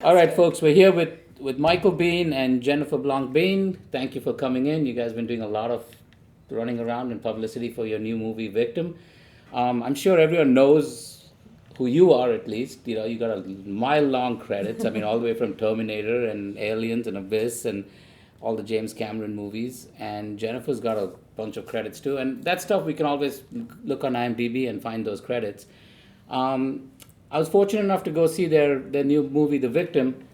All right, folks, we're here with Michael Biehn and Jennifer Blanc. Thank you for coming in. You guys have been doing a lot of running around and publicity for your new movie, Victim. I'm sure everyone knows who you are, at least. You know, you got a mile-long credits. I mean, all the way from Terminator and Aliens and Abyss and all the James Cameron movies. And Jennifer's got a bunch of credits too. And that stuff we can always look on IMDb and find those credits. I was fortunate enough to go see their new movie, The Victim,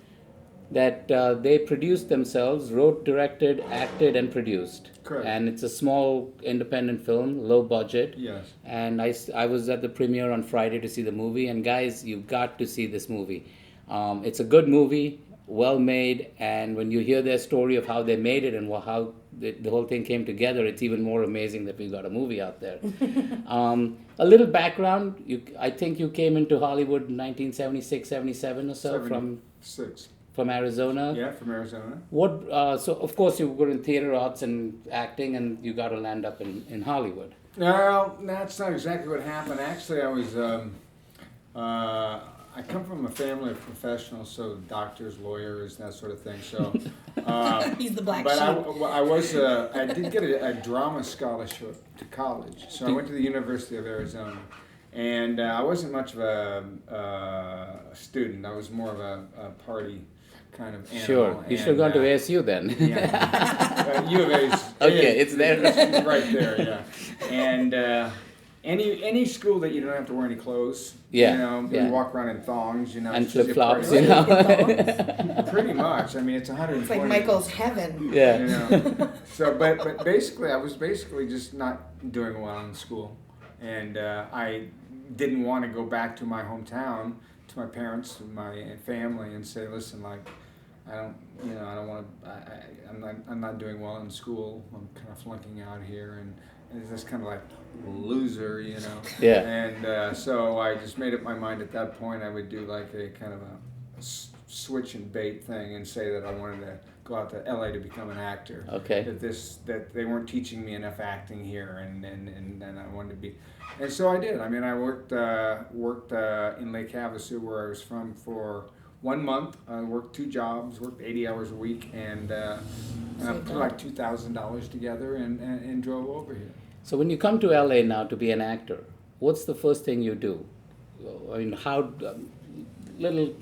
that they produced themselves, wrote, directed, acted, and produced. Correct. And it's a small independent film, low budget. Yes. And I was at the premiere on Friday to see the movie. And guys, you've got to see this movie. It's a good movie, well made. And when you hear their story of how they made it and how the whole thing came together, it's even more amazing that we got a movie out there. A little background, I think you came into Hollywood in 1976, 77 or so 76. from Arizona. Yeah, from Arizona. So of course you were in theater arts and acting, and you got to land up in Hollywood. No, that's not exactly what happened. Actually, I come from a family of professionals, so doctors, lawyers, that sort of thing. So he's the black but sheep. I did get a drama scholarship to college, so I went to the University of Arizona, and I wasn't much of a student. I was more of a party kind of animal. Sure, you should have gone to ASU then. Yeah, U of A's. Okay, it's there. It's right there, yeah. And any school that you don't have to wear any clothes, Yeah, you know, yeah. you walk around in thongs, you know, And it's just flip-flops, your you party. know. Pretty much. I mean, it's 120. It's like Michael's heaven. Yeah. You know. So, but basically, I was just not doing well in school, and I didn't want to go back to my hometown, to my parents, to my family, and say, listen, like, I don't want to. I'm not doing well in school. I'm kind of flunking out here, and it's just kind of like loser, you know. Yeah. And so I just made up my mind at that point I would do like a kind of a switch and bait thing and say that I wanted to go out to LA to become an actor. Okay. That they weren't teaching me enough acting here, and I wanted to be. And so I did. I mean, I worked in Lake Havasu, where I was from, for 1 month. I worked 2 jobs, worked 80 hours a week, and put like $2,000 together and drove over here. So when you come to LA now to be an actor, what's the first thing you do? I mean, little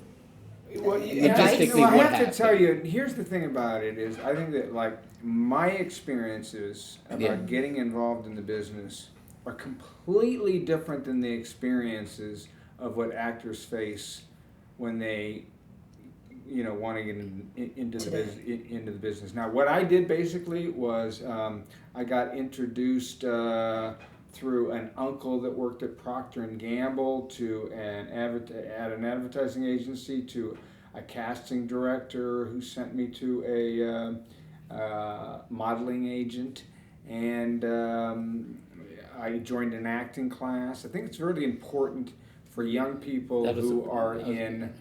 Well, logistically, I what have happened? to tell you, here's the thing about it is, I think that like my experiences about getting involved in the business are completely different than the experiences of what actors face when they, you know, want to get into the business. Now, what I did basically was I got introduced through an uncle that worked at Procter and Gamble to an advertising agency, to a casting director who sent me to a modeling agent, and I joined an acting class. I think it's really important for young people who are in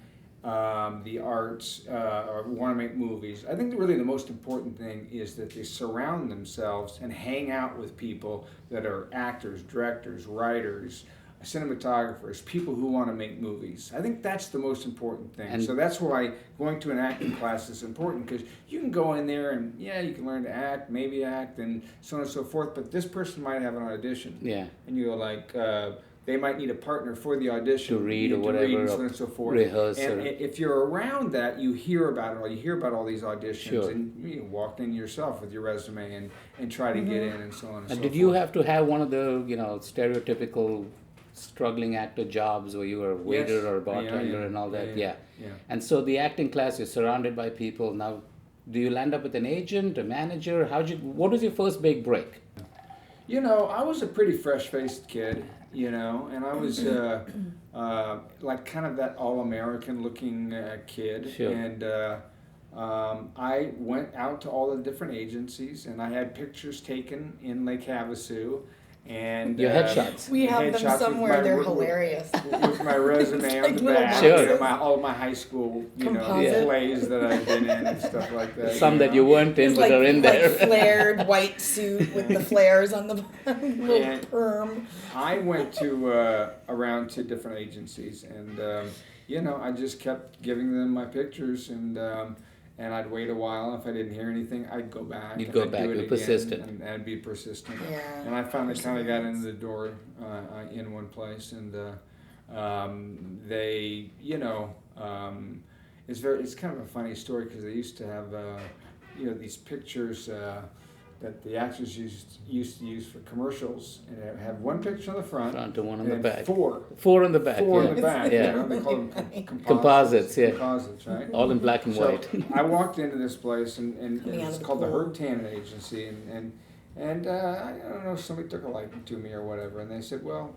the arts or want to make movies. I think really the most important thing is that they surround themselves and hang out with people that are actors, directors, writers, cinematographers, people who want to make movies. I think that's the most important thing. And so that's why going to an acting class is important, because you can go in there and you can learn to act, maybe act, and so on and so forth, but this person might have an audition. Yeah. And you go like, they might need a partner for the audition To read or whatever, and so on and so forth. rehearse. And if you're around that, you hear about it, or you hear about all these auditions, Sure. and you walk in yourself with your resume and try to get in, and so on and so forth. Did you have to have one of the stereotypical struggling actor jobs where you were a waiter or a bartender and all that? Yeah. And so the acting class, you're surrounded by people. Now, do you land up with an agent, a manager? What was your first big break? You know, I was a pretty fresh-faced kid, you know, and I was like kind of that all-American looking kid. Sure. And I went out to all the different agencies, and I had pictures taken in Lake Havasu. And your headshots. We have them somewhere. They're hilarious. With my resume on the like back, Sure. and all my high school, plays that I've been in and stuff like that. Some that you weren't in, but are in there. Like flared white suit with the flares on the little perm. I went around to different agencies, and I just kept giving them my pictures, and I'd wait a while. If I didn't hear anything, I'd go back. You'd and go I'd back, do it you're again, persistent. and I'd be persistent. Yeah. And I finally kind of got Perseverance. into the door in one place, and they, it's kind of a funny story because they used to have, these pictures that the actors used to use for commercials, and they have one picture on the front, Front and one on and the then back. four in the back. in Yeah. the back. Yeah. They call them Composites, yeah. Composites, right? All in black and So white. I walked into this place, and Coming out it's of the called the pool. Herb Tannin Agency, and I don't know, somebody took a liking to me or whatever, and they said, well,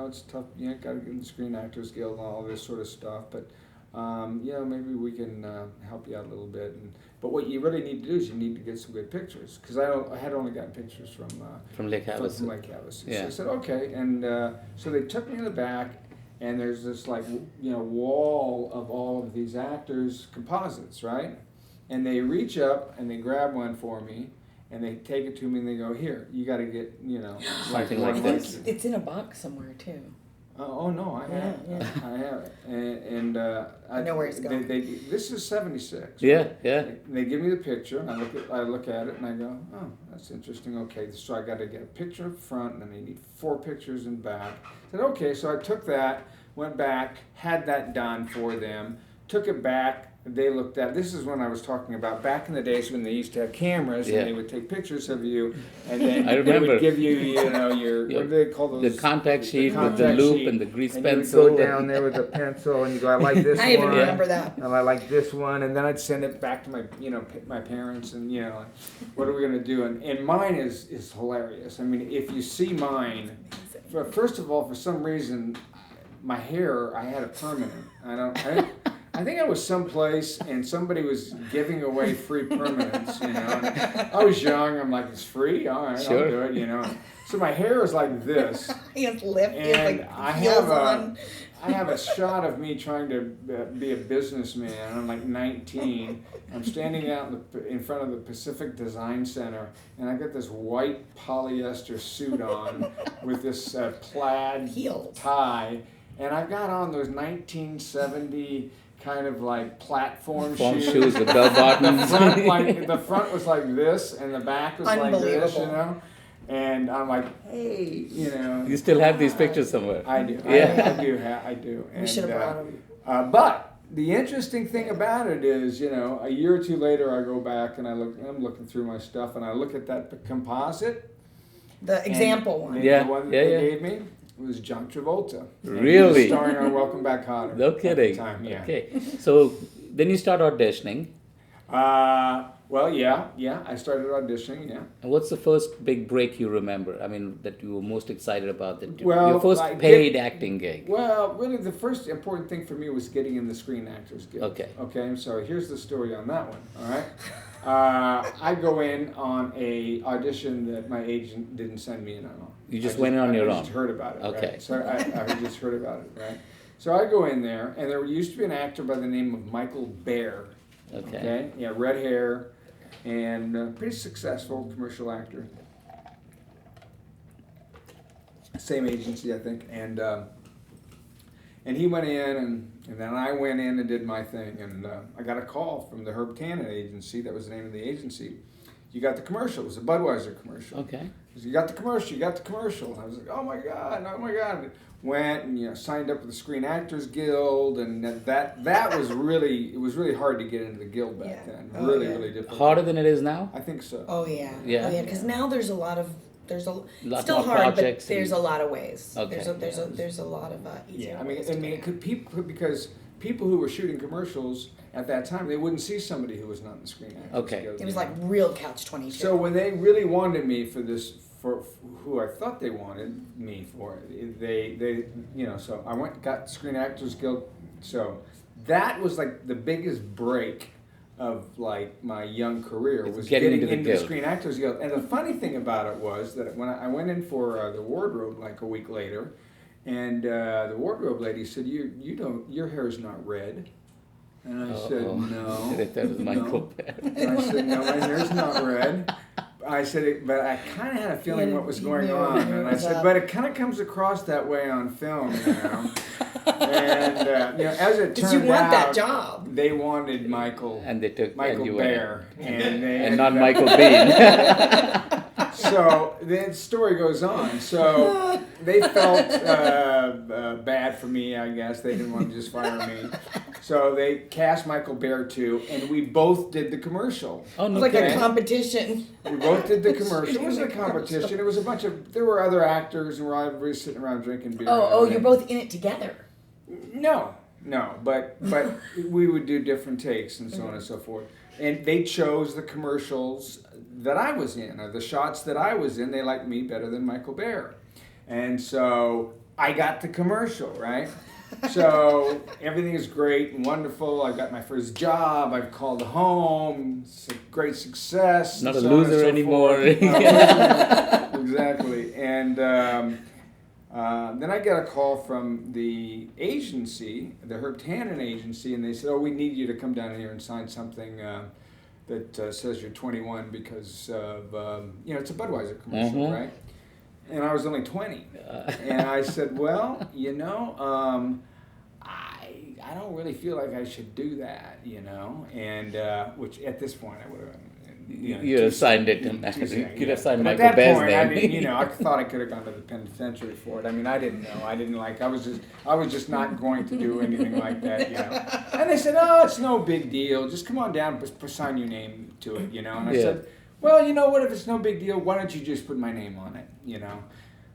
it's tough, got to get in the Screen Actors Guild and all this sort of stuff, but maybe we can help you out a little bit. But what you really need to do is you need to get some good pictures, because I had only gotten pictures from From Lake Havasu. From Lake Havasu. Yeah. So I said, okay, and so they took me in the back, and there's this wall of all of these actors' composites, right? And they reach up and they grab one for me, and they take it to me and they go, here, you got to get, Something I like think this. it's in a box somewhere too. Oh no, I have it. Yeah. I have it, and I know where it's going. This is '76. Yeah, yeah. They give me the picture, and I look at it, and I go, oh, that's interesting. Okay, so I got to get a picture up front, and then they need 4 pictures in back. I said, okay, so I took that, went back, had that done for them, took it back. They looked at, this is when I was talking about back in the days when they used to have cameras, Yeah. and they would take pictures of you, and then I they remember. would give you, your, what do they call those? The contact sheet with the contact loop sheet. and the grease And pencil. you would go down there with the pencil, and you go, I like this I even one. remember that. And I like this one, and then I'd send it back to my, my parents, and like, what are we gonna do? And mine is hilarious. I mean, if you see mine, first of all, for some reason, my hair, I had it permanent. I think I was someplace and somebody was giving away free permanents, I was young. I'm like, it's free. All right, Sure. I'll do it. So my hair is like this. He has lift, he has And like I heels on. have a shot of me trying to be a businessman. I'm like 19. I'm standing out in front of the Pacific Design Center, and I got this white polyester suit on with this plaid Heels. tie, and I've got on those 1970 kind of like platform Shoes with bell bottoms. the front was like this, and the back was like this, Unbelievable. And I'm like, hey, You still have these pictures somewhere. I do. Yeah. I do. We should have brought him. But the interesting thing about it is, a year or two later, I go back and I'm looking through my stuff, and I look at that composite. The example and one. Yeah, The one that yeah, they yeah. gave me was John Travolta. And he Really? was starring on Welcome Back, Kotter. No at the kidding. time, yeah. Okay. So then you start auditioning. Well, yeah. I started auditioning, yeah. And what's the first big break you remember? I mean, that you were most excited about? Well, your first like paid acting gig. Well, really, the first important thing for me was getting in the Screen Actors Guild. Okay. Okay, so here's the story on that one, all right? I go in on a audition that my agent didn't send me in on. You just went in on your I own? just heard about it, Okay. right? So I just heard about it, right? So I go in there, and there used to be an actor by the name of Michael Biehn. Okay. Yeah, red hair, and pretty successful commercial actor. Same agency, I think, and he went in, and then I went in and did my thing, and I got a call from the Herb Tannin Agency. That was the name of the agency. You got the commercial. It was a Budweiser commercial. Okay. He said, you got the commercial. And I was like, oh my God. Went and signed up with the Screen Actors Guild, and that was really, it was really hard to get into the guild back Yeah. then. Oh, Really, yeah. really difficult. Harder than it is now? I think so. Oh yeah. Yeah. Oh yeah. Because now there's still more hard, but projects there's and- a lot of ways. Okay. There's a lot of easier Yeah, ways to get it could because people who were shooting commercials at that time, they wouldn't see somebody who was not in the Screen Actors Okay. Guild. It was like real Couch 22. So when they really wanted me for who I thought they wanted me for, they so I went and got Screen Actors Guild. So that was like the biggest break of like my young career, It's was getting getting into the guild. Screen Actors Guild. And the funny thing about it was that when I went in for the wardrobe like a week later, and the wardrobe lady said, your hair is not red. And I said, no. That was Michael no. Biehn. And I said, no, my hair's not red. I said, but I kind of had a feeling what was going on. And I said, but it kind of comes across that way on film, And as it Because turned you want out, that job. they wanted Michael And they took Michael and you Biehn, and they and not ended up- Michael Biehn. So the story goes on. So they felt bad for me, I guess. They didn't want to just fire me. So they cast Michael Biehn too, and we both did the commercial. Oh, It no was like kidding. a competition. We both did the commercial. It wasn't a competition. It was a bunch of. There were other actors, and we were sitting around drinking beer. Oh, and you're both in it together. No, but we would do different takes and so on and so forth. And they chose the commercials that I was in, or the shots that I was in. They liked me better than Michael Biehn, and so I got the commercial, right? So everything is great and wonderful. I got my first job. I've called home. It's a great success. Not and a so on and loser so anymore. forth. Exactly. And then I got a call from the agency, the Herb Tannen agency, and they said, "Oh, we need you to come down here and sign something that says you're 21 because of it's a Budweiser commercial, right?" And I was only 20, and I said, "Well, I don't really feel like I should do that, and which at this point I would have." You have signed it. You could have signed But Michael at that Baird's point, name. I didn't, I thought I could have gone to the penitentiary for it. I mean, I didn't know. I didn't I was just not going to do anything like that, And they said, "Oh, it's no big deal. Just come on down, sign your name to it, And I said, "Well, you know what? If it's no big deal, why don't you just put my name on it,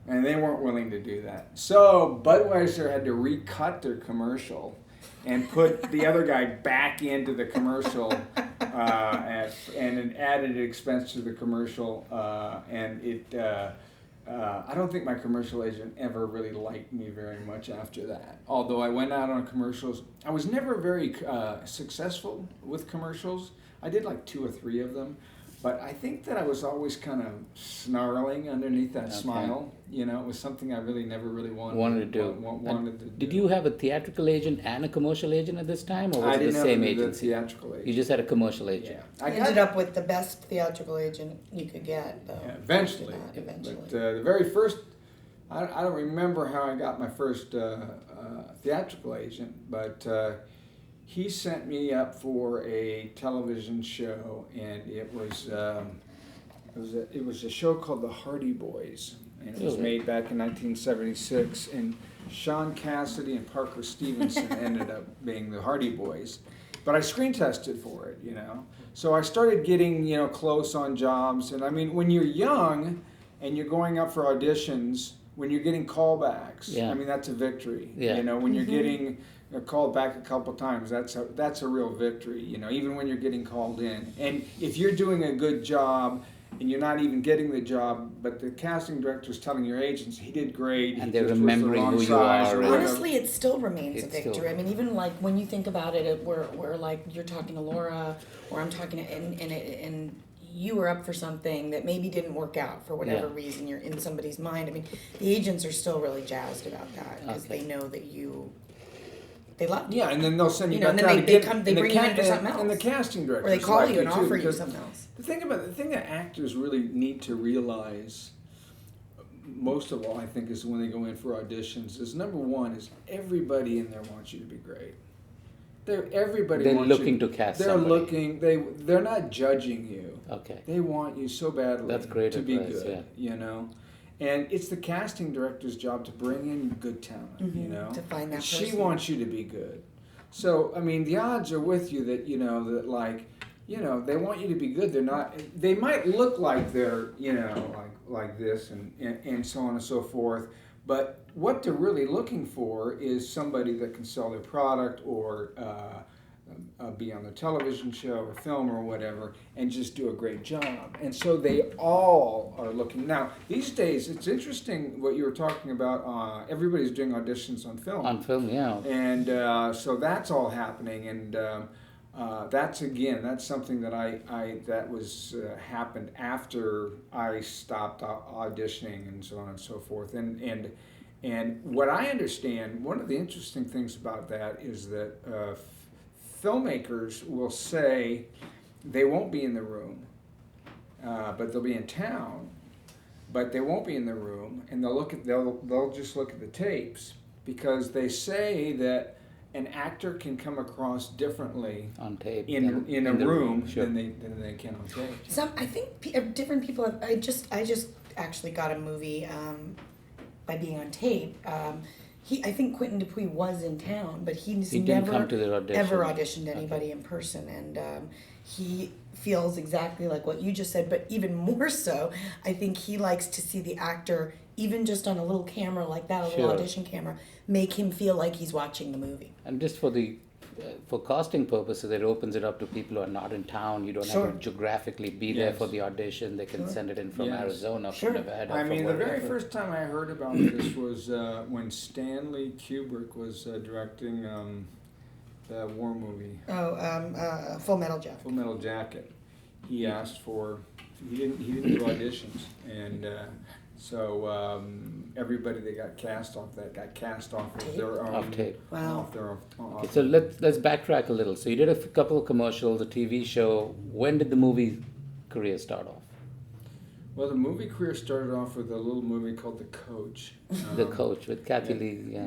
And they weren't willing to do that. So Budweiser had to recut their commercial and put the other guy back into the commercial, and an added expense to the commercial, and it. I don't think my commercial agent ever really liked me very much after that. Although I went out on commercials, I was never very successful with commercials. I did like 2 or 3 of them. But I think that I was always kind of snarling underneath that smile. It was something I really never really wanted to do. Did you have a theatrical agent and a commercial agent at this time, or was it the same I didn't have agency? the theatrical agent. You just had a commercial agent. Yeah. I ended up with the best theatrical agent you could get, though. Yeah, eventually. Eventually. But the very first, I don't remember how I got my first theatrical agent, but he sent me up for a television show, and it was a show called The Hardy Boys, and it was made back in 1976. And Sean Cassidy and Parker Stevenson ended up being the Hardy Boys, but I screen tested for it, So I started getting close on jobs, and I mean when you're young and you're going up for auditions, when you're getting callbacks, I mean that's a victory. When you're getting called back a couple times, that's a real victory, even when you're getting called in. And if you're doing a good job and you're not even getting the job, but the casting director's telling your agents he did great, and he they're just was the remembering wrong who you size are. or and- whatever. Honestly, it still remains a It's victory. still- I mean, even like when you think about it, we're like you're talking to Laura, or I'm talking to, and you were up for something that maybe didn't work out for whatever reason. You're in somebody's mind. I mean, the agents are still really jazzed about that because they know that they love you. Yeah, and then they'll send you You know, back and then out they again. come- they and the bring you in ca- for something And the else. casting director. Or they call you and too, offer you because something else. The thing that actors really need to realize, most of all, I think, is when they go in for auditions, is number one is everybody in there wants you to be great. They're They're looking to cast They're somebody. they're not judging you. Okay. They want you so badly That's great to be advice, good. And it's the casting director's job to bring in good talent. To find that She person. wants you to be good. So I mean, the odds are with you that they want you to be good. They're not. They might look like they're like this and so on and so forth. But what they're really looking for is somebody that can sell their product or be on the television show or film or whatever and just do a great job. And so they all are looking. Now, these days, it's interesting what you were talking about. Everybody's doing auditions on film. On film, yeah. And so that's all happening. And that's something that that was happened after I stopped auditioning and so on and so forth. And what I understand, one of the interesting things about that is that filmmakers will say they won't be in the room, but they'll be in town, but they won't be in the room, and they'll just look at the tapes, because they say that an actor can come across differently on tape in a room sure. than they can on tape. I think different people have, I just actually got a movie by being on tape. I think Quentin Dupuis was in town, but he didn't never come to the audition. ever auditioned anybody in person, and he feels exactly like what you just said, but even more so, I think he likes to see the actor, even just on a little camera like that, a little audition camera, make him feel like he's watching the movie. And just for casting purposes, it opens it up to people who are not in town. You don't have to geographically be there for the audition. They can send it in from Arizona, from Nevada. I mean, the very first time I heard about this was when Stanley Kubrick was directing the war movie. Full Metal Jacket. Full Metal Jacket. He asked for. He didn't do auditions, and so everybody that got cast off of their own off tape. Wow. Off So let's backtrack a little. So you did a couple of commercials, a TV show. When did the movie career start off? Well, the movie career started off with a little movie called The Coach. The Coach with Kathy Lee.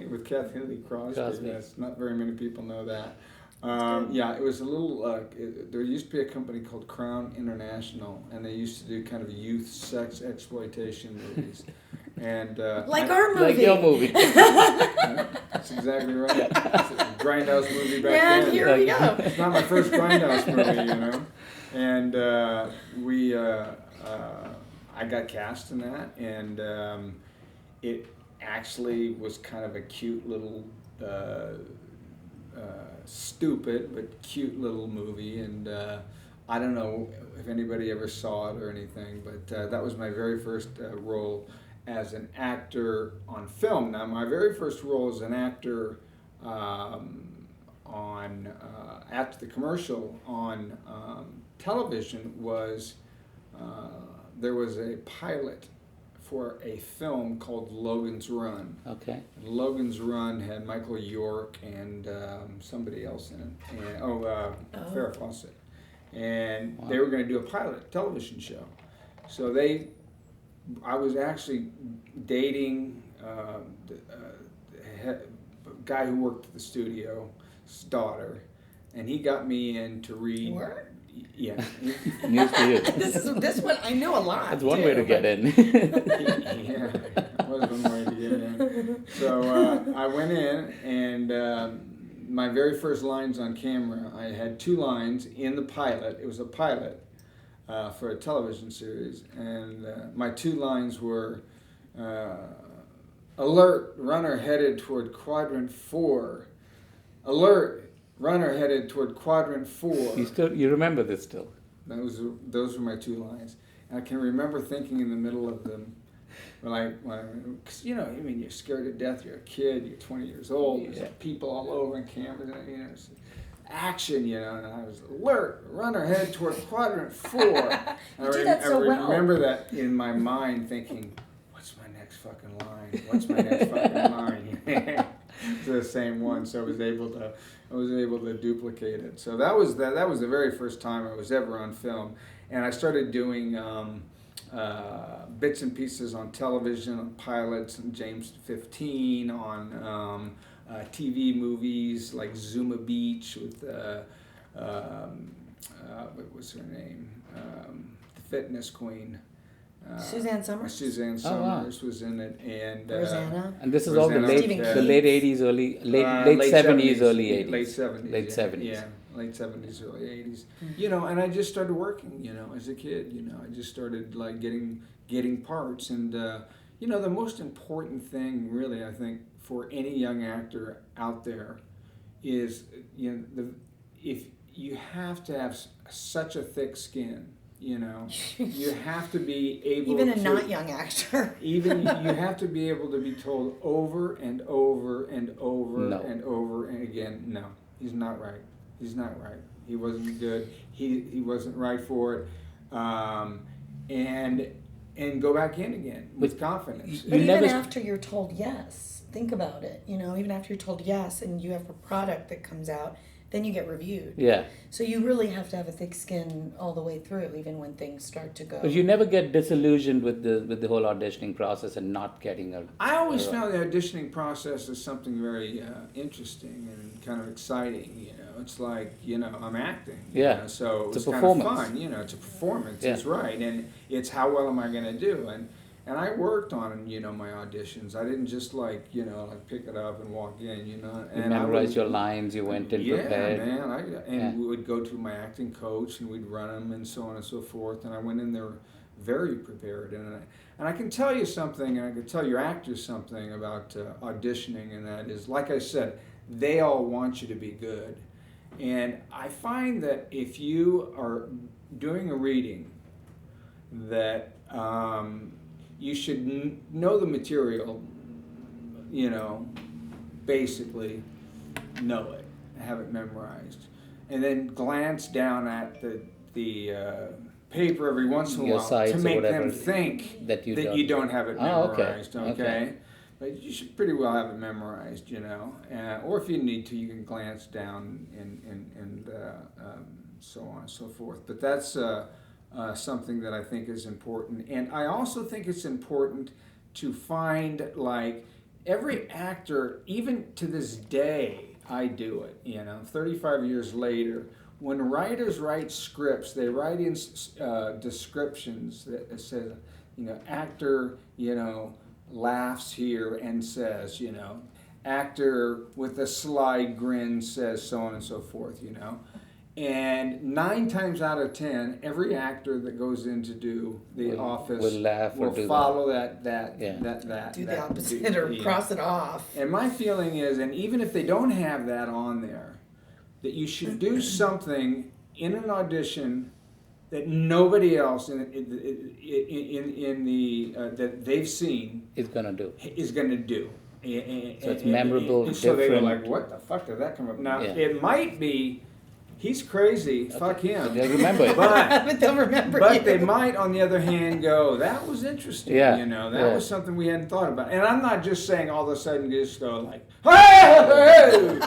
With Kathy Lee Crosby. Yes, not very many people know that. It was a little. There used to be a company called Crown International, and they used to do kind of youth sex exploitation movies. And like our movie. Like your movie. That's exactly right. It's a Grindhouse movie back then. And here we go. It's not my first Grindhouse movie, And I got cast in that, and it actually was kind of a cute little. Stupid but cute little movie, and I don't know if anybody ever saw it or anything, but that was my very first role as an actor on film. Now, my very first role as an actor after the commercial on television was there was a pilot for a film called Logan's Run. Okay. And Logan's Run had Michael York and somebody else in it, and Farrah Fawcett, and they were going to do a pilot television show. So I was actually dating a guy who worked at the studio's daughter, and he got me in to read. What? Yeah. News to you. This one I know a lot. That's one way to get in. Yeah, it was one way to get in. So I went in, and my very first lines on camera, I had 2 lines in the pilot. It was a pilot for a television series, and my 2 lines were, alert, runner headed toward quadrant 4. Alert, runner headed toward quadrant 4. You remember this still? Those were my 2 lines. And I can remember thinking in the middle of them, because you're scared to death. You're a kid. You're 20 years old. There's people all over and cameras. It's action. And I was alert, runner headed toward quadrant 4. You did that so well. I remember that in my mind, thinking, "What's my next fucking line? What's my next fucking line?" It's the same one, so I was able to duplicate it. So that was the very first time I was ever on film, and I started doing bits and pieces on television, on pilots, and James 15, on TV movies like Zuma Beach with what was her name, the fitness queen. Suzanne Summers. Suzanne Summers was in it, and Rosanna. And this is all the late Stephen '80s, late '70s, early '80s. Late '70s. Late '70s. Yeah, late '70s, early '80s. And I just started working. As a kid. I just started like getting parts, and the most important thing, really, I think, for any young actor out there, is if you have to have such a thick skin. You have to be able even a to, not young actor. Even you have to be able to be told over and over and over and over and again, no, he's not right. He's not right. He wasn't good. He wasn't right for it. And go back in again with confidence. But even after you're told yes, think about it. Even after you're told yes, and you have a product that comes out then you get reviewed. Yeah. So you really have to have a thick skin all the way through, even when things start to go. But you never get disillusioned with the whole auditioning process and not getting a. I always found the auditioning process as something very interesting and kind of exciting. You know, it's like I'm acting. Yeah. You know, so It's it's a kind of performance. fun. You know, it's a performance. Yeah. It's right, and it's how well am I going to do and I worked on my auditions. I didn't just like pick it up and walk in. You and memorized your lines. You went in prepared. Yeah, man. We would go to my acting coach and we'd run them and so on and so forth. And I went in there very prepared. And I can tell you something, and I can tell your actors something about auditioning, and that is, like I said, they all want you to be good. And I find that if you are doing a reading, that you should know the material, basically know it, have it memorized, and then glance down at the paper every once in a Your while sides to or make whatever them think that you don't have it Oh, okay. memorized, okay? But you should pretty well have it memorized, or if you need to, you can glance down and so on and so forth. But that's something that I think is important. And I also think it's important to find, like, every actor, even to this day, I do it, 35 years later. When writers write scripts, they write in descriptions that says, actor, laughs here and says, actor with a sly grin says so on and so forth, And 9 times out of 10, every actor that goes in to do The Office will laugh or do follow that. that Do the opposite or cross it off. And my feeling is, and even if they don't have that on there, that you should do something in an audition that nobody else in the that they've seen Is gonna do. So it's memorable, So they were different. like, "What the fuck did that come up?" Now Yeah. it might be, he's crazy. Fuck him. They remember it. But They'll remember But you. they might, on the other hand, go, that was interesting. Yeah, That yeah. was something we hadn't thought about. And I'm not just saying all of a sudden just go like, hey!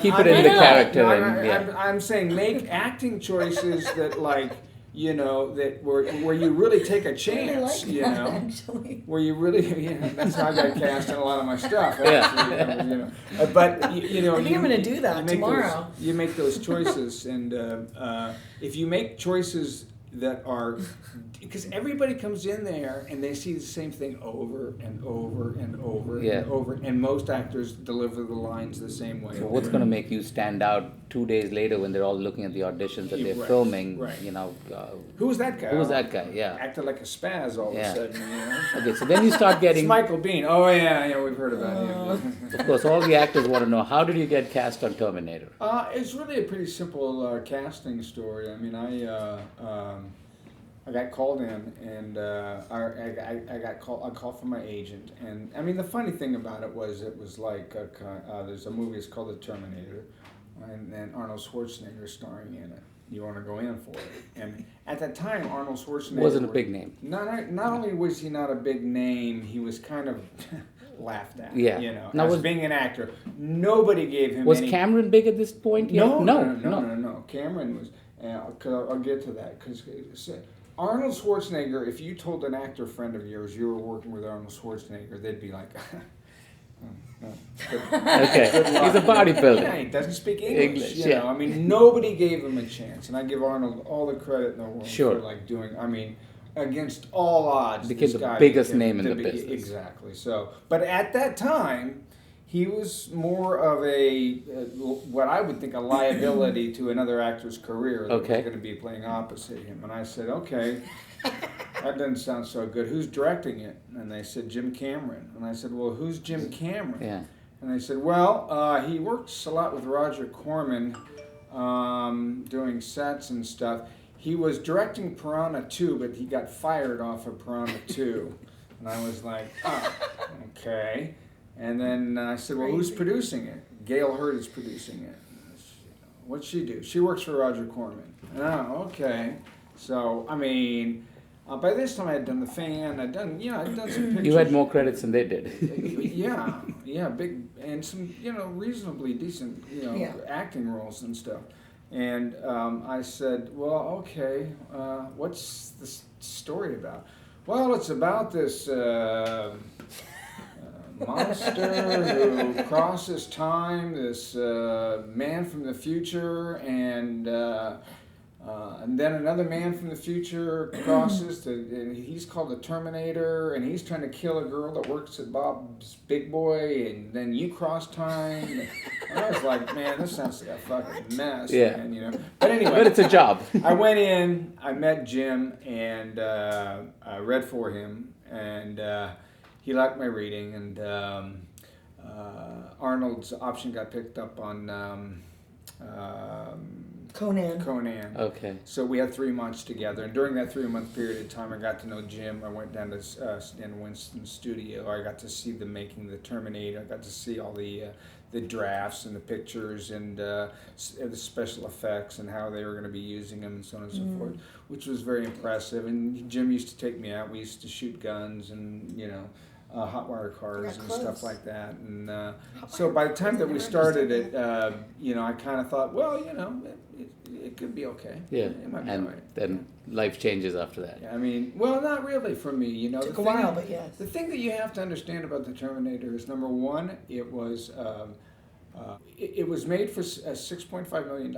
Keep it in the character. I'm saying make acting choices that, like, that where you really take a I chance. really like that, actually. Where you really, that's how I got cast in a lot of my stuff. Yeah. Actually, But I think I'm going to do that tomorrow. You make those choices, and if you make choices that are, because everybody comes in there and they see the same thing over and over and over and over, and most actors deliver the lines the same way. So what's going to make you stand out 2 days later when they're all looking at the auditions that they're Right, filming? right. Who was that guy? Who was that guy? Yeah. Acted like a spaz all of a sudden. Okay, so then you start It's getting. Michael Biehn. Oh yeah, we've heard about him. Of course, all the actors want to know, how did you get cast on Terminator? It's really a pretty simple casting story. I mean, I got called in, and I got a call from my agent. And I mean, the funny thing about it was like there's a movie, it's called The Terminator, and Arnold Schwarzenegger starring in it. You want to go in for it. And at that time, Arnold Schwarzenegger Wasn't a big name. Not only was he not a big name, he was kind of laughed at. Yeah. Now as being an actor, nobody gave him. Was Cameron big at this point? No. No. Cameron was. I'll get to that, because Arnold Schwarzenegger. If you told an actor friend of yours you were working with Arnold Schwarzenegger, they'd be like, Okay, he's a bodybuilder. Yeah, he doesn't speak English. yeah. I mean, nobody gave him a chance, and I give Arnold all the credit in the world for like doing. I mean, against all odds, became this the guy biggest became name in the business. Exactly. So, but at that time, he was more of a what I would think a liability to another actor's career that was going to be playing opposite him. And I said, okay. That doesn't sound so good. Who's directing it? And they said, Jim Cameron. And I said, well, who's Jim Cameron? Yeah. And they said, well, he works a lot with Roger Corman doing sets and stuff. He was directing Piranha 2, but he got fired off of Piranha 2. And I was like, oh, okay. And then I said, well, who's producing it? Gail Hurd is producing it. What's she do? She works for Roger Corman. Oh, okay. So, I mean, By this time, I had done The Fan. I'd done some pictures. You had more credits than they did. yeah, big and some reasonably decent acting roles and stuff. And I said, well, okay, what's the story about? Well, it's about this monster who crosses time, this man from the future, and then another man from the future crosses, and he's called the Terminator, and he's trying to kill a girl that works at Bob's Big Boy, and then you cross time. And I was like, man, this sounds like a fucking mess, man, But anyway. But it's a job. I went in, I met Jim, and I read for him, and he liked my reading, and Arnold's option got picked up on Conan. Okay. So we had 3 months together, and during that 3-month period of time, I got to know Jim. I went down to Stan Winston's studio. I got to see the making of the Terminator. I got to see all the drafts and the pictures and the special effects and how they were going to be using them and so on and so forth, which was very impressive. And Jim used to take me out. We used to shoot guns and hot wire cars and stuff like that. And so by the time that we started it, I kind of thought, well, it could be okay. Yeah, it might be and all right. then life changes after that. Yeah, I mean, well, not really for me. It took a while, but yes. The thing that you have to understand about the Terminator is, number one, it was made for $6.5 million.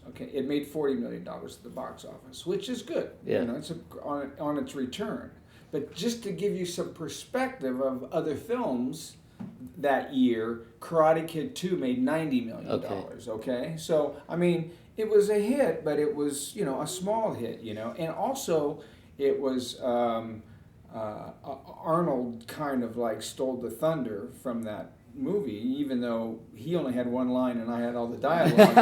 Okay, it made $40 million at the box office, which is good. Yeah. It's on its return. But just to give you some perspective of other films that year, Karate Kid 2 made $90 million. Okay, so I mean, it was a hit, but it was a small hit, and also it was Arnold kind of like stole the thunder from that movie, even though he only had one line and I had all the dialogue.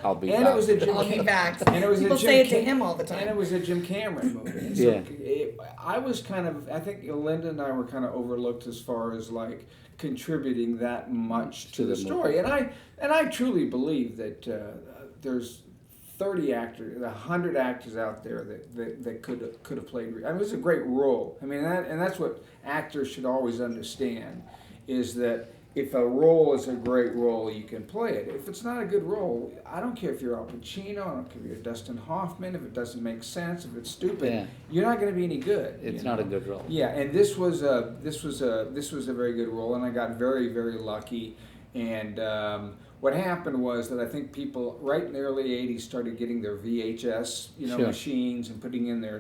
I'll be and back. It was a Jim I'll be back. And it was People say it to him all the time. And it was a Jim Cameron movie. And so I was I think Linda and I were kind of overlooked as far as like contributing that much to the story. Movie. And I truly believe that there's 30 actors, 100 actors out there that could have played. I mean, it was a great role. I mean, that's what actors should always understand, is that if a role is a great role, you can play it. If it's not a good role, I don't care if you're Al Pacino, I don't care if you're Dustin Hoffman, if it doesn't make sense, if it's stupid, you're not going to be any good. It's not a good role. Yeah, and this was a very good role, and I got very, very lucky. And what happened was that I think people right in the early '80s started getting their VHS, machines and putting in their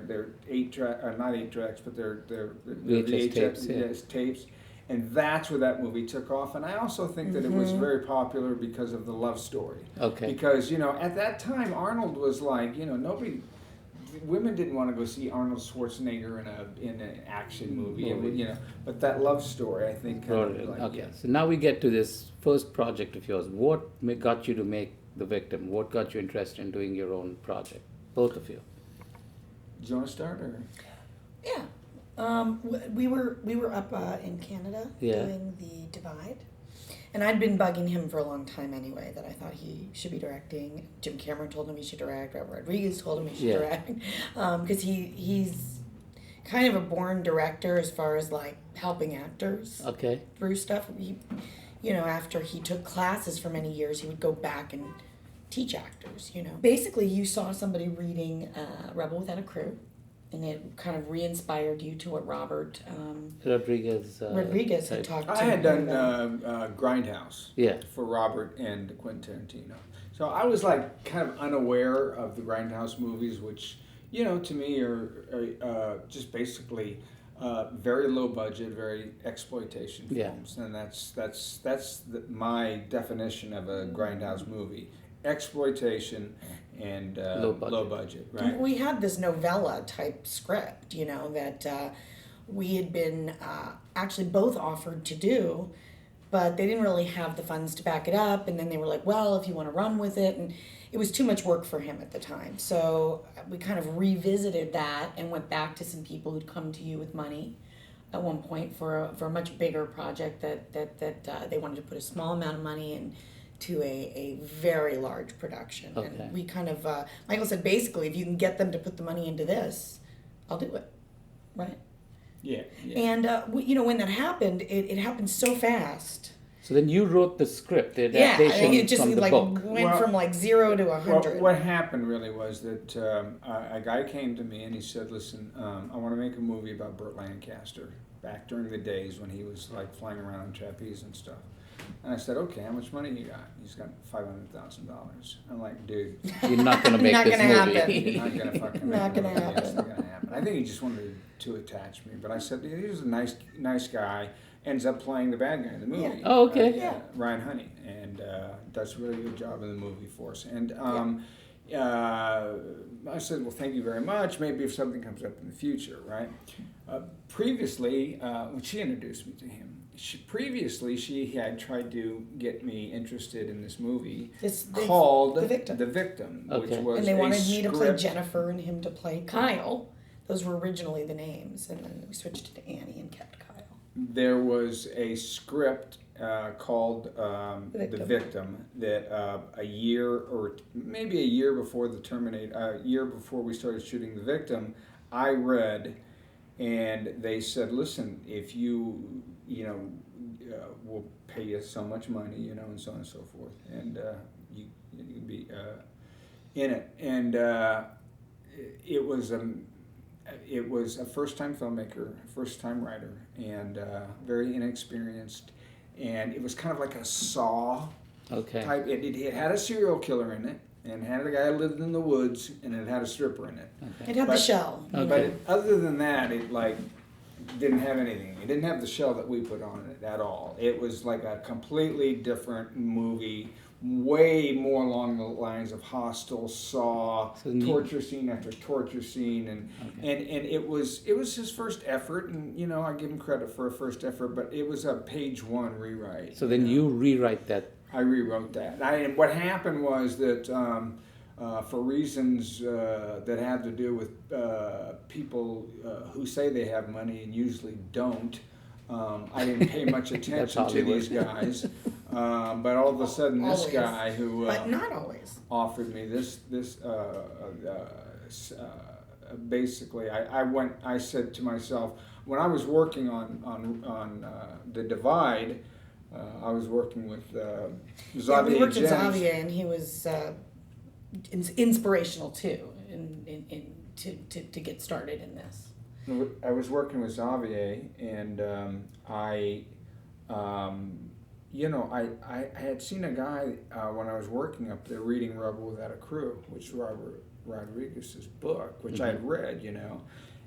not 8 tracks, but their VHS tapes. And that's where that movie took off. And I also think that it was very popular because of the love story. Okay. Because, at that time, Arnold was like, women didn't want to go see Arnold Schwarzenegger in an action movie. But that love story, I think. So now we get to this first project of yours. What got you to make The Victim? What got you interested in doing your own project? Both of you. Do you want to start, or? Yeah. We were up in Canada doing The Divide, and I'd been bugging him for a long time anyway that I thought he should be directing. Jim Cameron told him he should direct. Robert Rodriguez told him he should direct, because he's kind of a born director as far as like helping actors through stuff. He, after he took classes for many years, he would go back and teach actors. Basically, you saw somebody reading Rebel Without a Crew. And it kind of re-inspired you to what Robert Rodriguez had talked to. I had done Grindhouse for Robert and Quentin Tarantino. So I was like kind of unaware of the Grindhouse movies, which, to me are just basically very low budget, very exploitation films. And that's my definition of a Grindhouse movie. Exploitation and low budget, right? We had this novella type script, that we had been actually both offered to do, but they didn't really have the funds to back it up. And then they were like, well, if you want to run with it. And it was too much work for him at the time. So we kind of revisited that and went back to some people who'd come to you with money at one point for a much bigger project that they wanted to put a small amount of money in to a very large production. And we kind of, Michael said, basically, if you can get them to put the money into this, I'll do it, right? Yeah. And when that happened, it happened so fast. So then you wrote the script, the Yeah, adaptation it just from the like book. went from like 0 to 100. What happened really was that a guy came to me and he said, "Listen, I want to make a movie about Burt Lancaster back during the days when he was like flying around on trapeze and stuff." And I said, "Okay, how much money you got?" He's got $500,000. I'm like, "Dude, You're not going to make Not this gonna movie. happen. you're not gonna fucking Not make it. gonna happen. It's not gonna happen." I think he just wanted to attach me, but I said, "He was a nice guy." Ends up playing the bad guy in the movie. Yeah. Oh, okay. Ryan Honey, and does a really good job in the movie for us. And I said, "Well, thank you very much. Maybe if something comes up in the future, right?" Previously, when she introduced me to him, she had tried to get me interested in this movie called The Victim. The Victim, Okay. which was And they wanted me to play script- Jennifer and him to play Kyle. Those were originally the names, and then we switched to Annie and kept Kyle. There was a script called The Victim that a year or maybe a year before the Terminator, a year before we started shooting The Victim, I read, and they said, "Listen, if we'll pay you so much money, and so on and so forth, and you can be in it." And it was a first-time filmmaker, first-time writer, and very inexperienced. And it was kind of like a Saw Okay. type. It had a serial killer in it, and had a guy who lived in the woods, and it had a stripper in it. Okay. It had the shell. Okay. But other than that, it didn't have anything. It didn't have the shell that we put on it at all. It was like a completely different movie, way more along the lines of Hostel, Saw, torture scene after torture scene, and it was his first effort, and I give him credit for a first effort, but it was a page one rewrite. So then you rewrite that. I rewrote that. And what happened was that for reasons that have to do with people who say they have money and usually don't, I didn't pay much attention to these guys. But all of a sudden, this Always. guy who But not always. offered me this basically, I said to myself, when I was working on The Divide, I was working with Xavier we worked with James. Xavier, and he was inspirational too, to get started in this. I was working with Xavier, and I had seen a guy when I was working up there reading Rebel Without a Crew, which is Robert Rodriguez's book, which I had read,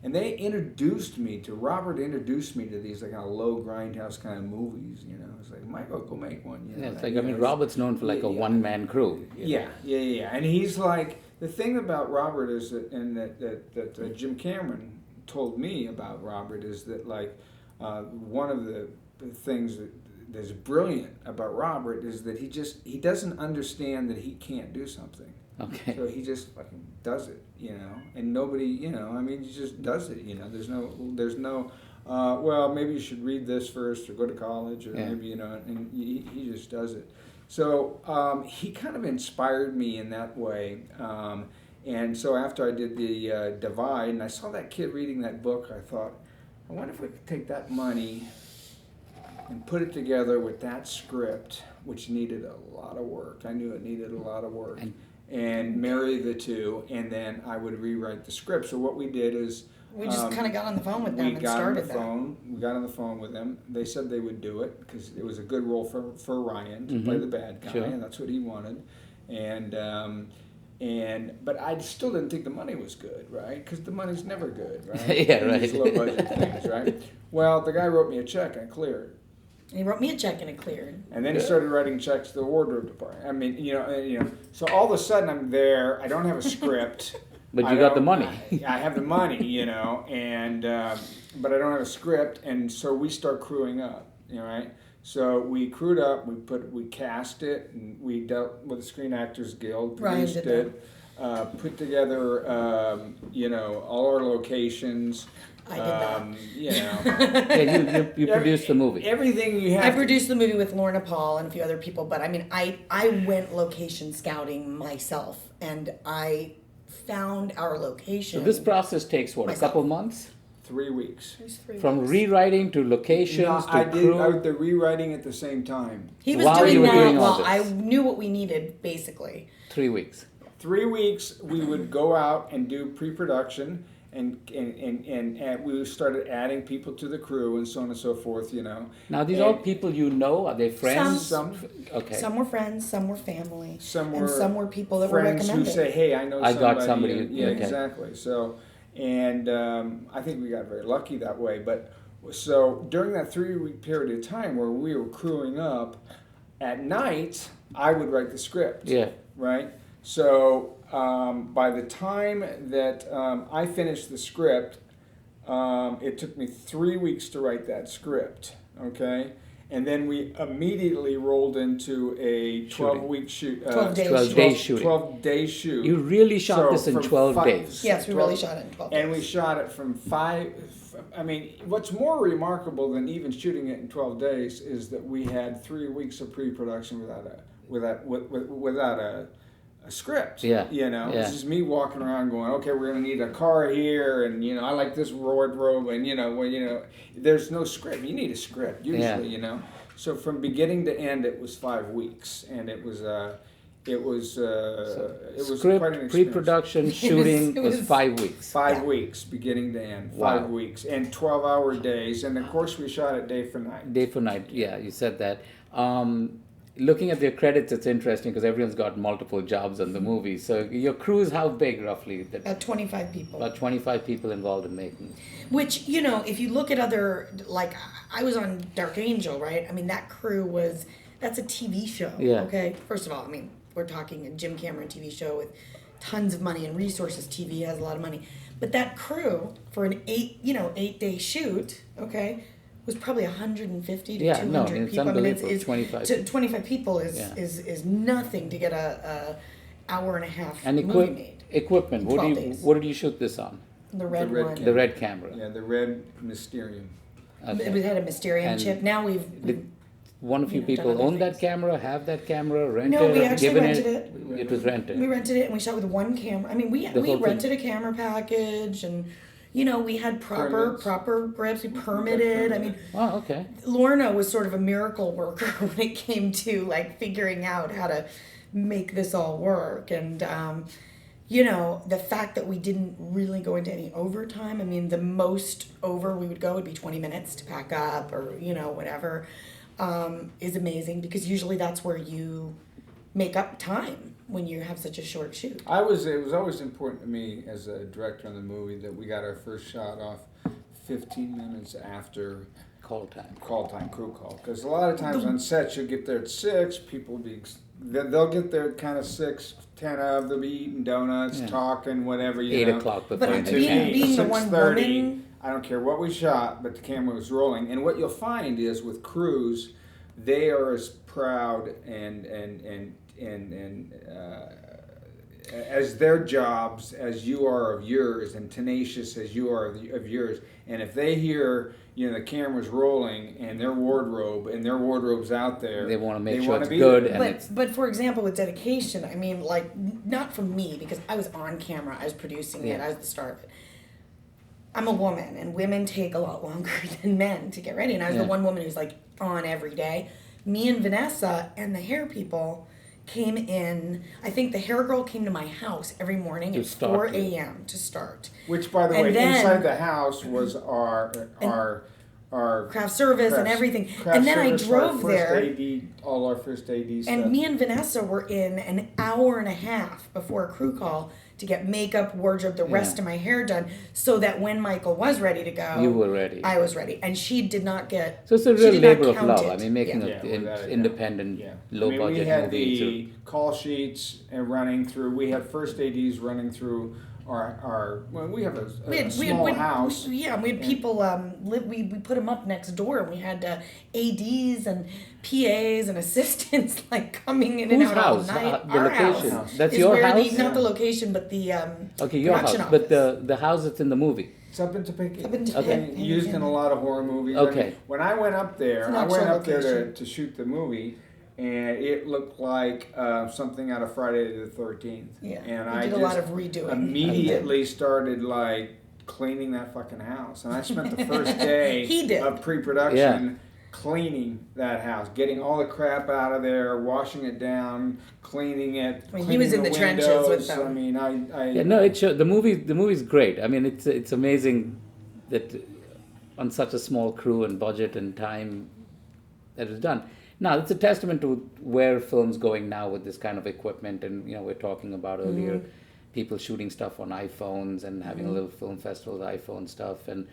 and Robert introduced me to these like kind of low grindhouse kind of movies, It's like, "Michael, go make one." Yeah, it's like, Robert's known for like a one-man crew. Yeah. And he's like, the thing about Robert is that, and that Jim Cameron told me about Robert is that like one of the things that's brilliant about Robert is that he doesn't understand that he can't do something. Okay. So he just fucking does it, and nobody, he just does it, there's no, well, maybe you should read this first or go to college or maybe, and he just does it. So he kind of inspired me in that way. And so after I did the Divide and I saw that kid reading that book, I thought, I wonder if we could take that money and put it together with that script, which needed a lot of work. I knew it needed a lot of work. And marry the two, and then I would rewrite the script. So what we did is... We just kind of got on the phone with them and started that. We got on the phone with them. They said they would do it, because it was a good role for Ryan to play the bad guy, and that's what he wanted. But I still didn't think the money was good, right? Because the money's never good, right? Yeah, right. These low budget things, right? Well, the guy wrote me a check and it cleared. He wrote me a check and it cleared. And then he started writing checks to the wardrobe department. I mean, So all of a sudden I'm there. I don't have a script. But you got the money. I have the money, and but I don't have a script, and so we start crewing up, right? So we crewed up. We cast it, and we dealt with the Screen Actors Guild, produced it, put together, all our locations. I did that. Yeah, you produced the movie. Everything you have. I produced the movie with Lorna Paul and a few other people, but I mean, I went location scouting myself, and I found our location. So this process takes what, Myself. a couple months? 3 weeks. It was 3 From weeks. rewriting to locations No, to I crew. did the rewriting at the same time. He was While doing you were that doing all while this. I knew what we needed, basically. 3 weeks. 3 weeks we would go out and do pre-production and we started adding people to the crew and so on and so forth, you know. Now these And all people you know? Are they friends? Some Okay. Some were friends, some were family, some and were some were people that were friends who recommended. say, "Hey, I know I somebody." got somebody, and- yeah, okay. exactly. So, and I think we got very lucky that way. But so during that 3 week period of time where we were crewing up, at night I would write the script. Yeah. Right. So by the time that I finished the script, it took me 3 weeks to write that script. Okay. And then we immediately rolled into a 12-week shoot. 12-day 12-day shooting. 12-day shoot. You really shot So this in from 12 five- days. Yes, we 12 really shot it in 12 And we days. shot it from I mean, what's more remarkable than even shooting it in 12 days is that we had 3 weeks of pre-production without a script. Yeah, You know, yeah. it's just me walking around going, okay, we're gonna need a car here, and you know, I like this wardrobe, and there's no script. You need a script usually, Yeah. you know. So from beginning to end, it was 5 weeks, and it was quite an Script, experience. pre-production, shooting it was was- 5 weeks. 5 weeks, beginning to end. Wow. 5 weeks, and 12-hour days, and of course we shot it day for night. Day for night, yeah, you said that. Looking at their credits, it's interesting because everyone's got multiple jobs on the movie. So your crew is how big roughly? About 25 people. About 25 people involved in making. Which, you know, if you look at other, like, I was on Dark Angel, right? I mean, that crew that's a TV show, Yeah. okay? First of all, I mean, we're talking a Jim Cameron TV show with tons of money and resources. TV has a lot of money. But that crew, for an 8-day shoot, okay, was probably 150 to Yeah, 200 no, it's people. unbelievable, 25. 25 people Yeah. is nothing to get a hour and a half And movie made. equipment, 12 days. what did you shoot this on? The red red one. camera. The red camera. Yeah, the red Mysterium. Okay. We had a Mysterium And chip. Now we've Did one of you Yeah, people done other own that things. camera, have that camera, rented No, we it, actually given rented it? it. It was rented. We rented it and we shot with one camera. I mean, we The whole thing. rented a camera package and, you know, we had Permits. proper grips. We permitted. I mean, Oh, okay. Lorna was sort of a miracle worker when it came to like figuring out how to make this all work. And, you know, the fact that we didn't really go into any overtime. I mean, the most over we would go would be 20 minutes to pack up or, you know, whatever, is amazing because usually that's where you make up time when you have such a short shoot. It was always important to me as a director on the movie that we got our first shot off 15 minutes after Call time. crew call. Because a lot of times on sets you'll get there at 6, people will be, they'll get there at kind of 6, 10 of, they'll be eating donuts, Yeah. talking, whatever, 8 know. o'clock But before And the to being- me, the one 6:30, woman- I don't care what we shot, but the camera was rolling. And what you'll find is with crews, they are as proud and as their jobs as you are of yours, and tenacious as you are of yours. And if they hear, you know, the camera's rolling and their wardrobe's out there, They want to make they sure wanna it's be good there. and it's But for example, with dedication, I mean, like, not from me, because I was on camera, I was producing it, Yeah. I was the star of it. I'm a woman, and women take a lot longer than men to get ready, and I was Yeah. the one woman who's, like, on every day. Me and Vanessa and the hair people came in, I think the hair girl came to my house every morning To at start 4 you. a.m. to start. Which, by the And way, then- inside the house was our Craft service and craft- everything. craft And then I service, our drove first there. AD, all our first AD stuff. And me and Vanessa were in an hour and a half before a crew call to get makeup, wardrobe, the rest Yeah. of my hair done, so that when Michael was ready to go, you were ready. I was ready. And she did not get. So it's a she real did not labor of count love. it. I mean, making Yeah. Yeah, without a doubt. independent, Yeah. low I mean, budget we had movie. the call sheets and running through. We had first ADs running through our well, we have a small house. We had people we put them up next door, and we had ADs and PAs and assistants like coming in and Whose out house? all night. The Our location. house That's is your where house? not the location, but the Okay, your house, production but office. the house that's in the movie. It's up in Topeka. Up in Okay. Topeka. Used in a lot of horror movies. Okay. I mean, when I went up there, It's an I went actual up there location. to shoot the movie, and it looked like something out of Friday the 13th. Yeah, and we did a lot of redoing. Immediately started like cleaning that fucking house, and I spent the first day of pre-production cleaning that house, getting all the crap out of there, washing it down, cleaning it. I mean, he was in the trenches with them. I mean, the movie's great. I mean, it's amazing that on such a small crew and budget and time that it was done. Now, it's a testament to where film's going now with this kind of equipment, and we're talking about earlier people shooting stuff on iPhones and having a little film festival with iPhone stuff. And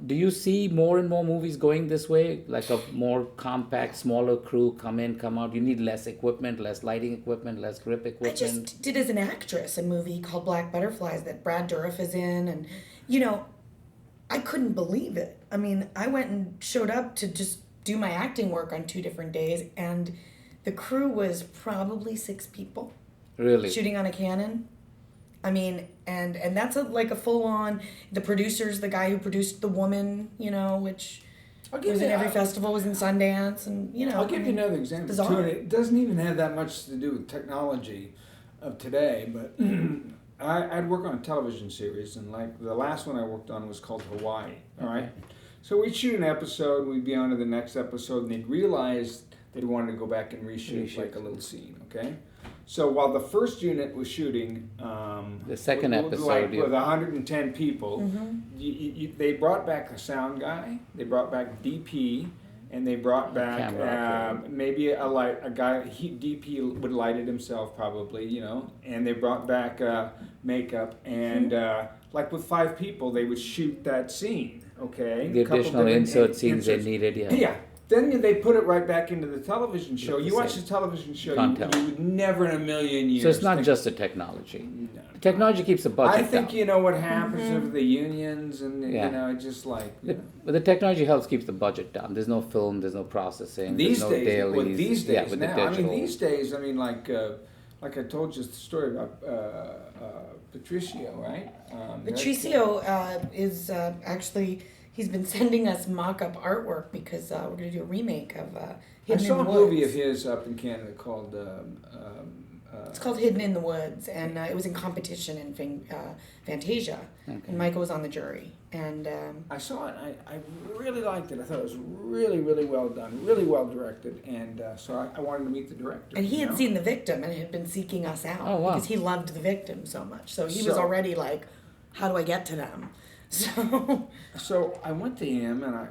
do you see more and more movies going this way, like a more compact, smaller crew, come in, come out? You need less equipment, less lighting equipment, less grip equipment. I just did as an actress a movie called Black Butterflies that Brad Dourif is in, and I couldn't believe it. I mean, I went and showed up to just do my acting work on 2 different days, and the crew was probably 6 people. Really? Shooting on a Canon. I mean, and that's like a full on. The producers, the guy who produced The Woman, which was in every festival, was in Sundance, and I'll give you another example too. It doesn't even have that much to do with technology of today, but I'd work on a television series, and like the last one I worked on was called Hawaii. All right, so we'd shoot an episode, we'd be on to the next episode, and they'd realize they wanted to go back and reshoot like a little scene. Okay. So while the first unit was shooting, the second episode with 110 people, they brought back a sound guy, they brought back DP, and they brought back maybe a guy. DP would light it himself probably, and they brought back makeup, and like with 5 people, they would shoot that scene. Okay, the additional insert scenes they needed. Yeah. Then they put it right back into the television show. You watch the television show, you would never in a million years. So it's not just the technology. No. Technology keeps the budget down. I think what happens with the unions and just like. But the technology helps keep the budget down. There's no film, there's no processing, there's no dailies. With these days with now, the digital. these days, like I told you the story about Patricio, right? Patricio is actually. He's been sending us mock-up artwork because we're going to do a remake of Hidden in the Woods. I saw a movie of his up in Canada called... it's called Hidden in the Woods, and it was in competition in Fantasia, and Michael was on the jury. And I saw it, I really liked it. I thought it was really, really well done, really well directed, and so I wanted to meet the director. And he had seen The Victim and had been seeking us out because he loved The Victim so much. So he was already like, how do I get to them? So I went to him, and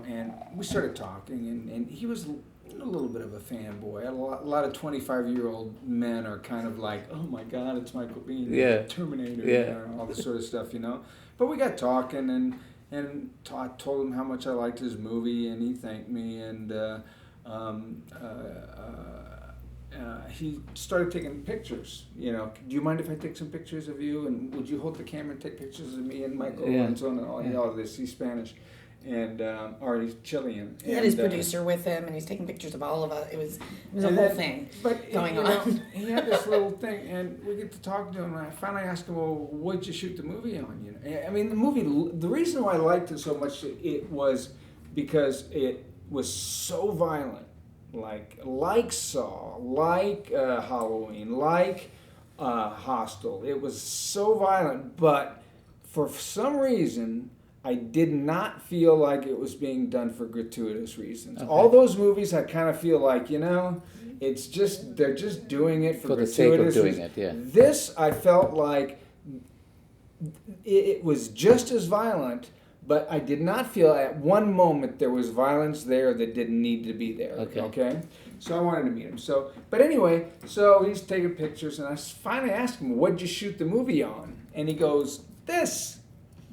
and we started talking, and he was a little bit of a fanboy. A lot of 25-year-old men are kind of like, oh my God, it's Michael Biehn, Terminator, and all this sort of stuff, But we got talking, and I told him how much I liked his movie, and he thanked me, and he started taking pictures. Do you mind if I take some pictures of you? And would you hold the camera and take pictures of me and Michael and so on and all this? He's Spanish, and or he's Chilean. He had his producer with him, and he's taking pictures of all of us. It was a whole thing going on. He had this little thing, and we get to talk to him. And I finally asked him, "Well, what'd you shoot the movie on?" I mean, the movie. The reason why I liked it so much it was because it was so violent. Like Saw, like Halloween, like Hostel. It was so violent, but for some reason, I did not feel like it was being done for gratuitous reasons. Okay. All those movies, I kind of feel like, it's just, they're just doing it for gratuitous the sake of doing it, yeah. This, I felt like it was just as violent, but I did not feel at one moment there was violence there that didn't need to be there. Okay? So I wanted to meet him. But anyway, so he's taking pictures, and I finally asked him, "What'd you shoot the movie on?" And he goes, "This."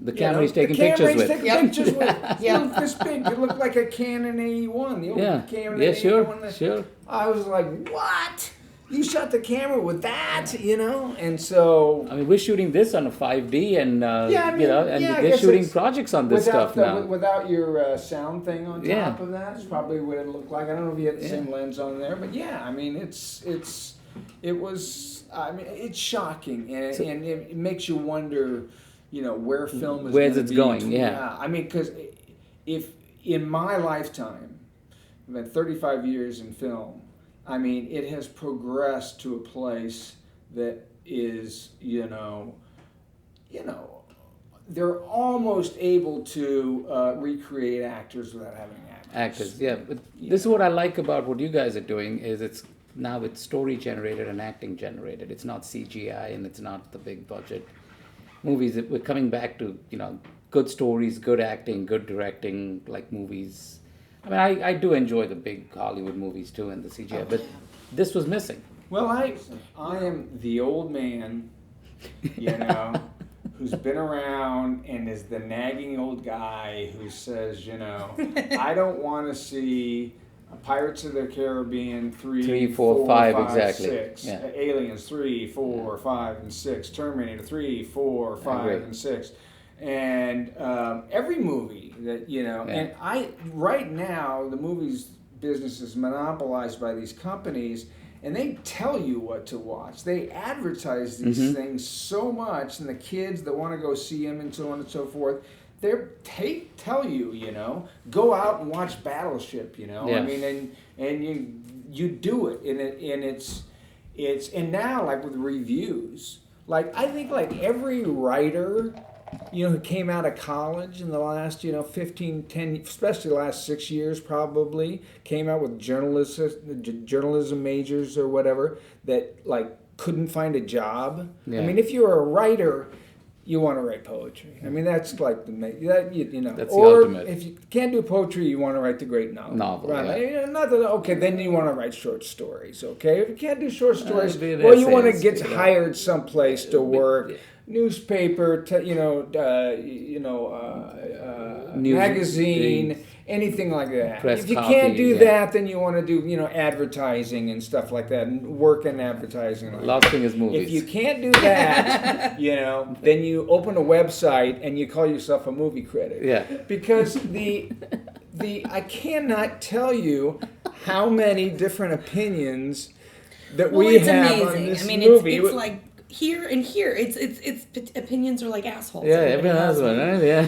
The camera he's taking pictures with. Pictures with. Look this big. It looked like a Canon 81. The old Canon 81. Sure. I was like, "What? You shot the camera with that?" And so... I mean, we're shooting this on a 5D, and, they're shooting projects on this stuff now. Without your sound thing on top of that, it's probably what it looked like. I don't know if you had the same lens on there, but I mean, it's shocking, and it makes you wonder, where film is where's it's going, I mean, because if in my lifetime, I've been 35 years in film, I mean, it has progressed to a place that is, they're almost able to recreate actors without having Actors, yeah. But this is what I like about what you guys are doing is it's story generated and acting generated. It's not CGI and it's not the big budget movies. We're coming back to, good stories, good acting, good directing, like movies. I mean, I do enjoy the big Hollywood movies too and the CGI, but this was missing. Well, I am the old man, who's been around and is the nagging old guy who says, I don't want to see Pirates of the Caribbean 3, 4, 5, exactly. 6, Aliens 3, 4, 5, and 6, Terminator 3, 4, 5, and 6. And every movie that, and right now, the movies business is monopolized by these companies, and they tell you what to watch. They advertise these things so much, and the kids that want to go see them and so on and so forth, they tell you, go out and watch Battleship, I mean, and you do it, and it's and now, like with reviews, like I think like every writer, who came out of college in the last, 15, 10, especially the last 6 years probably, came out with journalism majors or whatever, that like couldn't find a job. Yeah. I mean, if you're a writer, you want to write poetry. I mean, that's like that's the or ultimate. If you can't do poetry, you want to write the great novel. Right? Yeah. Not that, okay, then you want to write short stories. Okay, if you can't do short stories, well, you want to get hired someplace to work. Newspaper, magazine, anything like that. If you can't do that, then you want to do, advertising and stuff like that, and work in advertising. Last thing is movies. If you can't do that, then you open a website and you call yourself a movie critic. Yeah. Because I cannot tell you how many different opinions that we have amazing. on this movie. It's like here and here. It's opinions are like assholes. Yeah, everyone has one, right? Yeah.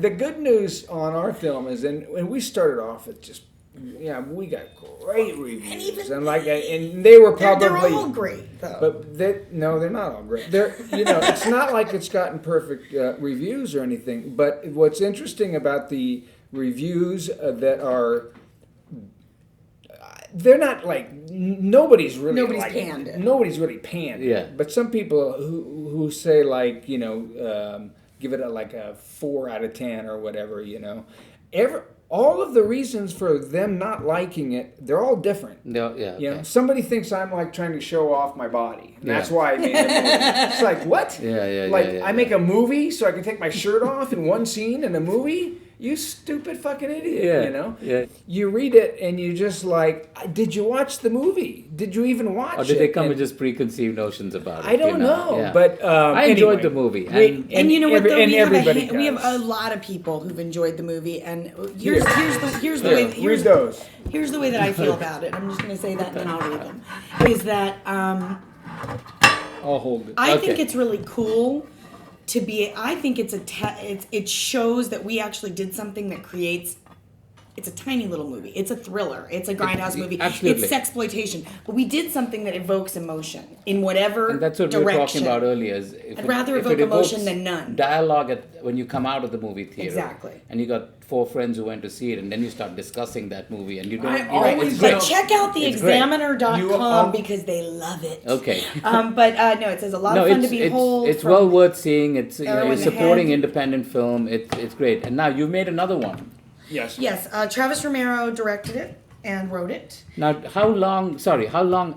The good news on our film is, and we started off with just, we got great reviews, and they were probably they're all great though. But they're not all great. They're it's not like it's gotten perfect reviews or anything. But what's interesting about the reviews that are, they're not like nobody's really panned it. Nobody's really panned it. Yeah. But some people who say like give it a 4 out of 10 or whatever, all of the reasons for them not liking it, they're all different. No, yeah. Somebody thinks I'm like trying to show off my body. And that's why I made a movie. It's like, what? I make a movie so I can take my shirt off in one scene in a movie? You stupid fucking idiot, Yeah. You read it and you just like, did you watch the movie? Did you even watch it? Or did they come with just preconceived notions about it? I don't know. Yeah. But I enjoyed the movie. And you know what, though? We have a lot of people who've enjoyed the movie, and here's the way. Here's the way that I feel about it. I'm just going to say that, and then I'll read them. Is that I'll hold it. I think it's really cool to be. I think it shows that we actually did something that creates. It's a tiny little movie. It's a thriller. It's a grindhouse movie. Absolutely. It's sexploitation. But we did something that evokes emotion in whatever direction. And that's what we were talking about earlier. I'd rather evoke emotion than none. Dialogue when you come out of the movie theater. Exactly. And you got 4 friends who went to see it, and then you start discussing that movie, and you don't. But check out theexaminer.com because they love it. Okay. But no, it says a lot of fun to behold. It's well worth seeing. It's you're supporting independent film. It's great. And now you made another one. Yes. Yes. Travis Romero directed it and wrote it. Now, how long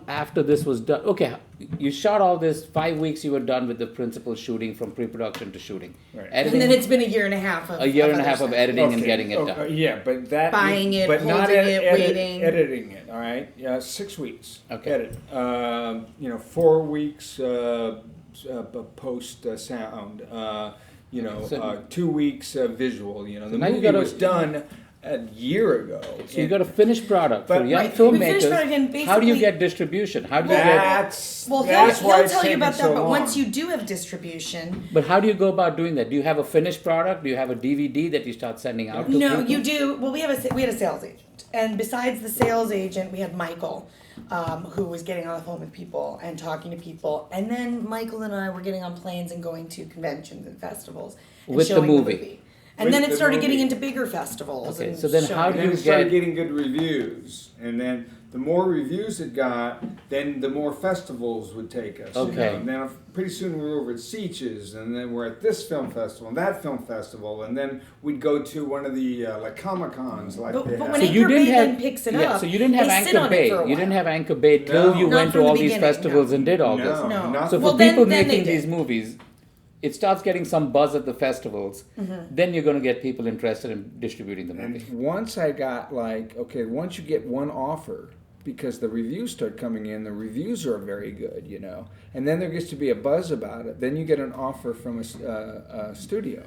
after this was done? Okay, you shot all this, 5 weeks you were done with the principal shooting from pre-production to shooting. Right. Editing, and then it's been a year and a half of editing and getting it done. Yeah, but that... Buying it, but holding not it, waiting. Editing it, all right? 6 weeks. Okay. Edit. 4 weeks post sound. 2 weeks visual. The movie was done a year ago. So you got a finished product But- for young Right, we finished filmmakers. product and How do you basically- get distribution? How do you get? That's Well, that's why he'll it's tell you taken about that, so but long. once you do have distribution, But how do you go about doing that? Do you have a finished product? Do you have a DVD that you start sending out to no, people? you do. Well, we had a sales agent, and besides the sales agent, we had Michael, who was getting on the phone with people and talking to people, and then Michael and I were getting on planes and going to conventions and festivals and With the showing movie. And With then it the started getting movie. into bigger festivals. Okay, and so then showing- how And do then you it started get- getting good reviews, and then the more reviews it got, then the more festivals would take us. Okay. And then pretty soon we were over at Sieges, and then we're at this film festival and that film festival, and then we'd go to one of the like Comic Cons, like But- they but have. when So it- you Anchor didn't Bay have then picks it yeah. up, So you didn't have they sit Anchor on it Bay. for a You didn't while. have Anchor Bay till No. you Not went to from the all these beginning, festivals no. and did all No, this. No. not- So for Well, then- people then making they these did. movies, it starts getting some buzz at the festivals. Then you're going to get people interested in distributing the movie. And once I got once you get one offer, because the reviews start coming in, the reviews are very good, and then there gets to be a buzz about it. Then you get an offer from a studio,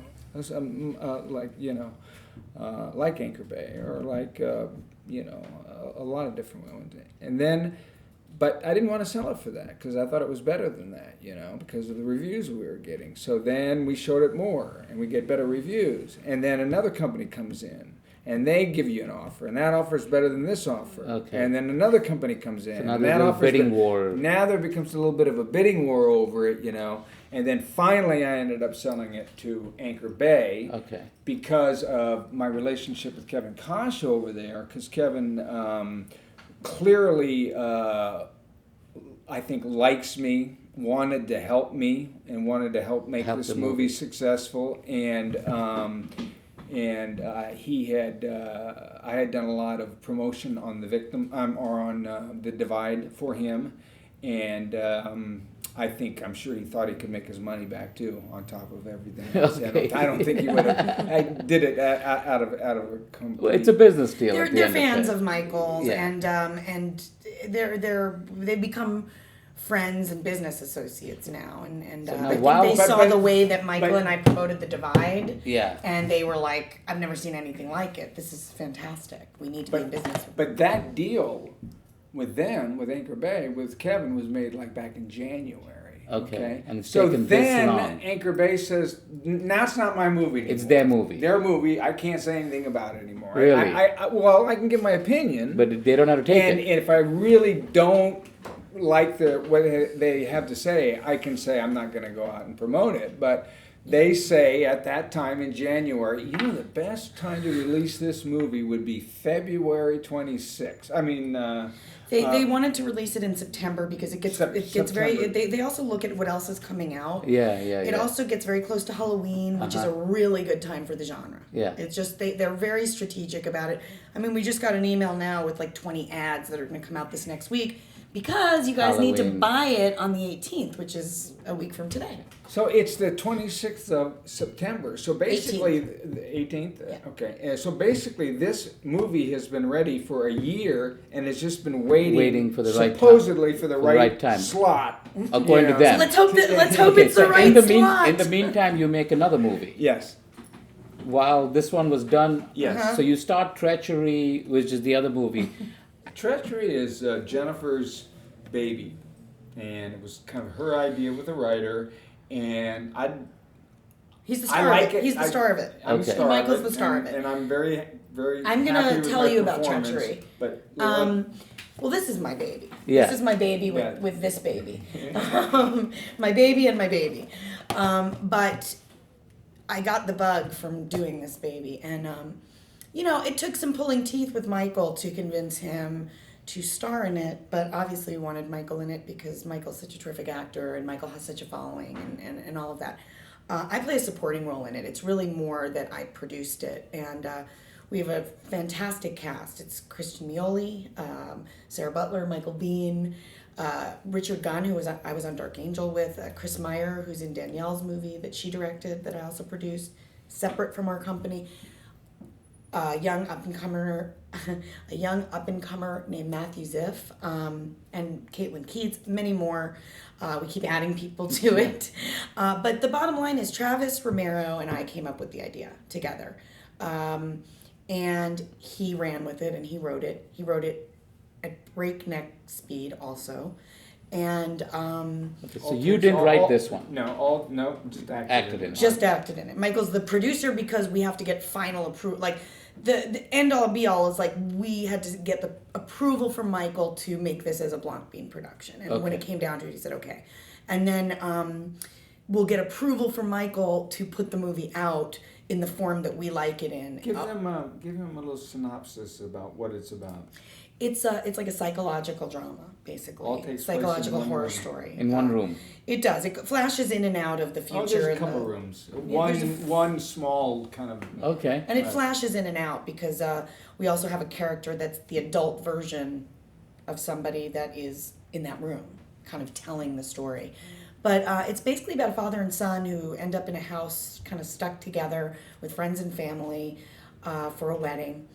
like Anchor Bay or like a lot of different ones, and then. But I didn't want to sell it for that because I thought it was better than that, because of the reviews we were getting. So then we showed it more and we get better reviews. And then another company comes in and they give you an offer, and that offer is better than this offer. Okay. And then another company comes in. So now and there's that a offer's bidding war. Now there becomes a little bit of a bidding war over it, And then finally I ended up selling it to Anchor Bay. Okay. Because of my relationship with Kevin Kosh over there, because Kevin clearly, I think, likes me, wanted to help me, and wanted to help make this movie successful. And he had, I had done a lot of promotion on The Victim, or on The Divide for him, and I'm sure he thought he could make his money back too, on top of everything else. Okay. I don't think he would have. I did it out of a complete. Well, it's a business deal. They're, at the they're end fans of of Michael's, Yeah. and they've become friends and business associates now, and So now, I think wow. they But- saw but- the way that Michael but- and I promoted The Divide, Yeah. and they were like, "I've never seen anything like it. This is fantastic. We need to be in business with." But that deal with them, with Anchor Bay, with Kevin, was made like back in January. Okay. And it's so taken this then long. Anchor Bay says, "Now it's not my movie anymore. It's their movie. Their movie. I can't say anything about it anymore." Really? I can give my opinion, But they don't have to take and it. if I really don't like what they have to say, I can say I'm not going to go out and promote it. But they say at that time in January, the best time to release this movie would be February 26th. I mean, They wanted to release it in September because it gets very. September. They also look at what else is coming out. Yeah. It also gets very close to Halloween, which is a really good time for the genre. Yeah. It's just they're very strategic about it. I mean, we just got an email now with like 20 ads that are going to come out this next week because you guys need to Halloween. buy it on the 18th, which is a week from today. So it's the 26th of September. So basically, the 18th? Yeah. Okay. So basically, this movie has been ready for a year and has just been waiting for the right time. supposedly for the For the right right time. slot. According to them. So let's hope Okay, it's the so right in the slot. in the meantime, you make another movie. Yes. While this one was done, Yes. so you start Treachery, which is the other movie. Treachery is Jennifer's baby, and it was kind of her idea with the writer, and He's the I star like of it. it. He's the star of it. I'm the Okay. star Michael's of it, the star of it. and I'm very, very. I'm gonna happy with tell my you about performance, Treachery. But Well, this is my baby. Yeah. This is my baby with, Yeah. with this baby. My baby and my baby. But I got the bug from doing this baby. And, it took some pulling teeth with Michael to convince him to star in it. But obviously we wanted Michael in it because Michael's such a terrific actor and Michael has such a following and all of that. I play a supporting role in it. It's really more that I produced it. And we have a fantastic cast. It's Christian Mioli, Sarah Butler, Michael Biehn, Richard Gunn, I was on Dark Angel with, Chris Meyer, who's in Danielle's movie that she directed that I also produced, separate from our company. A young up and comer named Matthew Ziff, and Caitlin Keats, many more. We keep adding people to it, but the bottom line is Travis Romero and I came up with the idea together, and he ran with it and he wrote it. He wrote it at breakneck speed also. And Okay, so you didn't write this one. No, just acted in it. Just acted in it. Michael's the producer because we have to get final approval. Like the end all be all is like we had to get the approval from Michael to make this as a Blanc Bean production. And when it came down to it, he said okay. And then we'll get approval from Michael to put the movie out in the form that we like it in. Give him a little synopsis about what it's about. It's like a psychological drama, basically. All takes psychological place in horror room. story. In one room. It does. It flashes in and out of the future. Oh, there's a and couple rooms. One small kind of. Okay. And it flashes in and out because we also have a character that's the adult version of somebody that is in that room, kind of telling the story. But it's basically about a father and son who end up in a house kind of stuck together with friends and family for a wedding.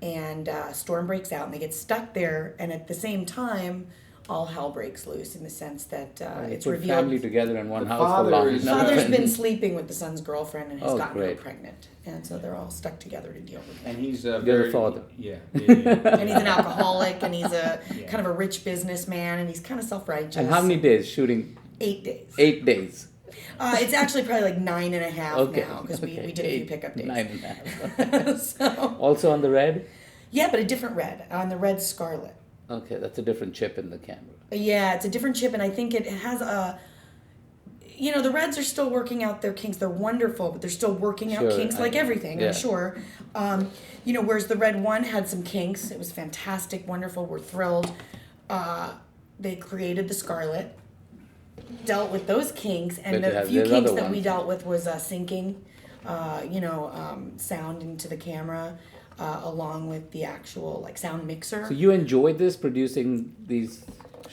And a storm breaks out and they get stuck there. And at the same time, all hell breaks loose in the sense that it's put revealed. family together in one The house for father long. is- The father's been sleeping with the son's girlfriend and has Oh, gotten great. her pregnant. And so they're all stuck together to deal with it. And he's You're very the father. Yeah. And he's an alcoholic and he's a kind of a rich businessman and he's kind of self-righteous. And how many days shooting? 8 days. 8 days. It's actually probably like 9.5 Okay. now because we did a few pickup days. 9.5. So, Also on the red? yeah, but a different red. On the red Scarlet. Okay, that's a different chip in the camera. Yeah, it's a different chip, and I think it has a. You know, the Reds are still working out their kinks. They're wonderful, but they're still working out Sure, kinks like everything, yeah. I'm sure. You know, whereas the Red One had some kinks. It was fantastic, wonderful. We're thrilled. They created the Scarlet, dealt with those kinks, and But the few there's kinks other that we ones. dealt with was syncing, sound into the camera, along with the actual like sound mixer. So you enjoyed this, producing these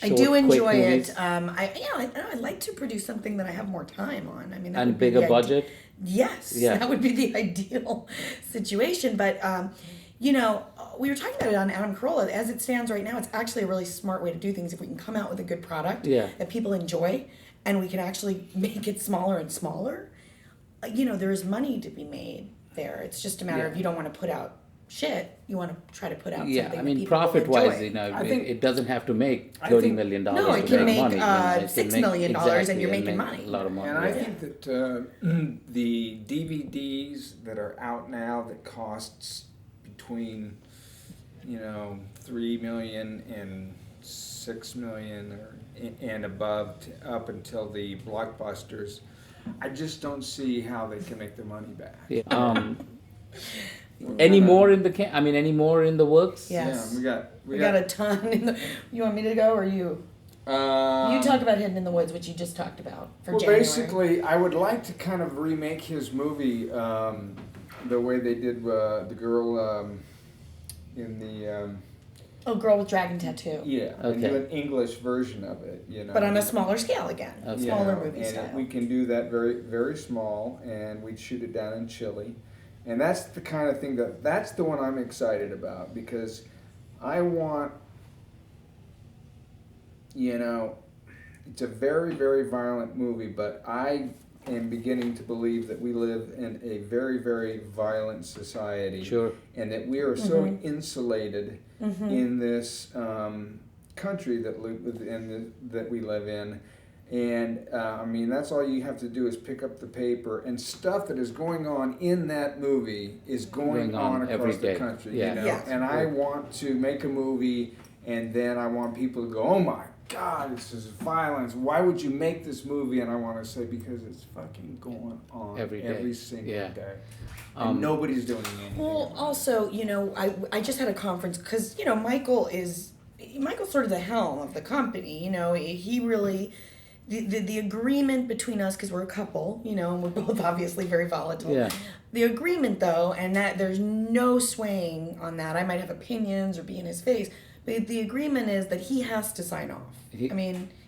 I short, do quick enjoy movies? it. I'd like to produce something that I have more time on. I mean, that And would be bigger the budget? Yes, Yeah. that would be the ideal situation. But we were talking about it on Adam Carolla. As it stands right now, it's actually a really smart way to do things. If we can come out with a good product that people enjoy, and we can actually make it smaller and smaller, there is money to be made there. It's just a matter of you don't want to put out shit. You want to try to put out something Yeah, I that mean, people will profit-wise, enjoy. I think- it doesn't have to make I $30 think- million No, to it can make, money. It $6 can million and exactly, you're and making make money. A lot of money. And I yeah. think that the DVDs that are out now that costs between, $3 million and $6 million and above up until the blockbusters, I just don't see how they can make their money back. Yeah. Any more in the any more in the works? Yes. Yeah, We got a ton in the. You want me to go or you? You talk about Hidden in the Woods, which you just talked about for Well, January. basically, I would like to kind of remake his movie the way they did the girl in the Girl with Dragon Tattoo. and do an English version of it, But on a smaller scale again. Okay. Smaller movie and style. we can do that very, very small, and we'd shoot it down in Chile. And that's the kind of thing that's the one I'm excited about, because I want, it's a very, very violent movie, but I am beginning to believe that we live in a very, very violent society. Sure. And that we are so insulated in this country that we live in. And that's all you have to do is pick up the paper, and stuff that is going on in that movie is going on every across the day. country. Yeah. Yeah. And I want to make a movie, and then I want people to go, "Oh my God, this is violence. Why would you make this movie?" And I want to say, because it's fucking going on Every day. every single Yeah. day. And nobody's doing anything. Well, also, I just had a conference because, Michael's sort of the helm of the company. He really, the agreement between us, because we're a couple, and we're both obviously very volatile. Yeah. The agreement, though, and that there's no swaying on that. I might have opinions or be in his face, but the agreement is that he has to sign off.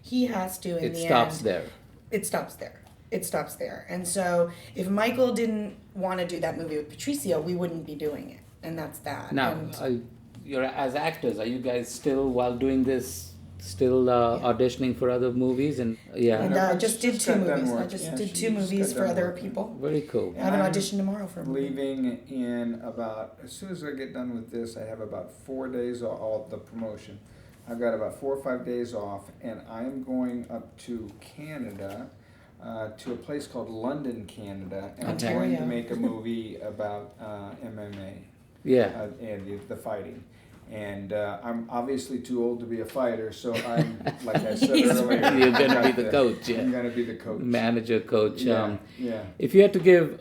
He has to in It the stops end. there. It stops there. It stops there. And so if Michael didn't want to do that movie with Patricio, we wouldn't be doing it. And that's that. Now, And you're as actors. Are you guys still, while doing this, still auditioning for other movies, and yeah, And I just did just two got done movies. I work. just Yeah, did she two just movies got for done other working. people. very cool. I have an I'm audition tomorrow for a movie. Leaving in about, as soon as I get done with this, I have about 4 days all the promotion. I've got about 4 or 5 days off, and I'm going up to Canada, to a place called London, Canada, and I'm going to Ontario. make a movie about MMA Yeah, and the fighting. And I'm obviously too old to be a fighter, so I'm, like I said earlier, You're gonna I've be got the coach, yeah. I'm gonna be the coach. manager, coach. Yeah, yeah. If you had to give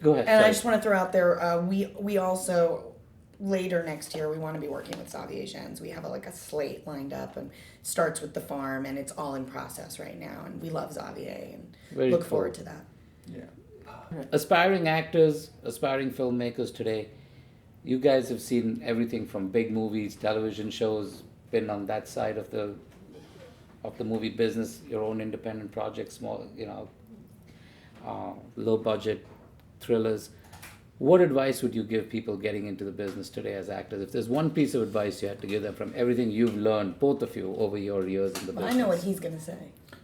go ahead. And I sorry. just want to throw out there, we also later next year we want to be working with Xavier Gens. We have like a slate lined up, and starts with the farm, and it's all in process right now. And we love Xavier and Very look cool. forward to that. Yeah. Aspiring actors, aspiring filmmakers today, you guys have seen everything from big movies, television shows, been on that side of the movie business, your own independent projects, small, low budget thrillers. What advice would you give people getting into the business today as actors? If there's one piece of advice you had to give them from everything you've learned, both of you, over your years in the But business. I know what he's gonna say.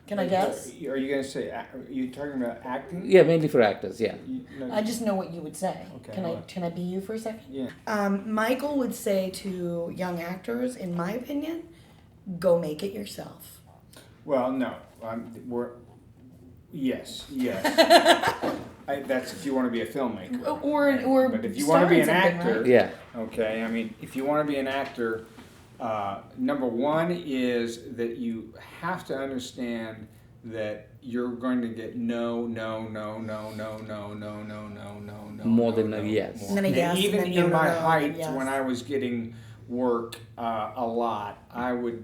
Can I guess? Are you gonna say? Are you talking about acting? Yeah, mainly for actors, yeah. No, I just know what you would say. Okay, Can I what? can I be you for a second? Yeah. Michael would say to young actors, in my opinion, go make it yourself. Well, no. Yes. That's if you want to be a filmmaker. Or But if you want to be an star in something, actor, right? Yeah. okay. I mean, if you want to be an actor, number one is that you have to understand that you're going to get no. More than no, a yes. more. And then a yes, Even and then in no, my no, height, and yes. when I was getting work a lot, I would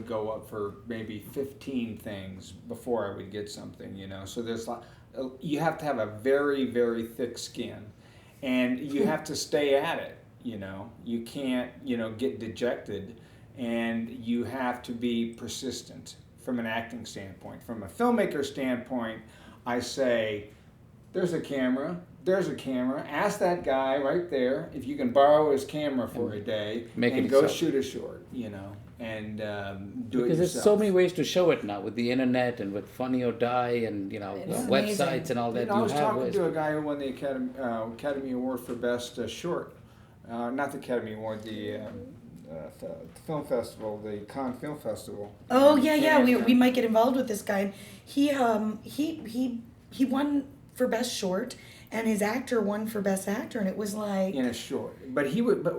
go up for maybe 15 things before I would get something. So there's you have to have a very, very thick skin, and you have to stay at it. You can't get dejected, and you have to be persistent from an acting standpoint. From a filmmaker standpoint, I say, there's a camera. Ask that guy right there if you can borrow his camera for a day Make and it go yourself. shoot a short, and do it Because there's yourself. so many ways to show it now with the internet and with Funny or Die and It's websites amazing. and all that. I was you have talking ways. to a guy who won the Academy Award for Best Short. Not the Academy Award, the film festival, the Cannes Film Festival. Oh yeah. We Canada. might get involved with this guy. He won for best short, and his actor won for best actor, and it was like In a short, but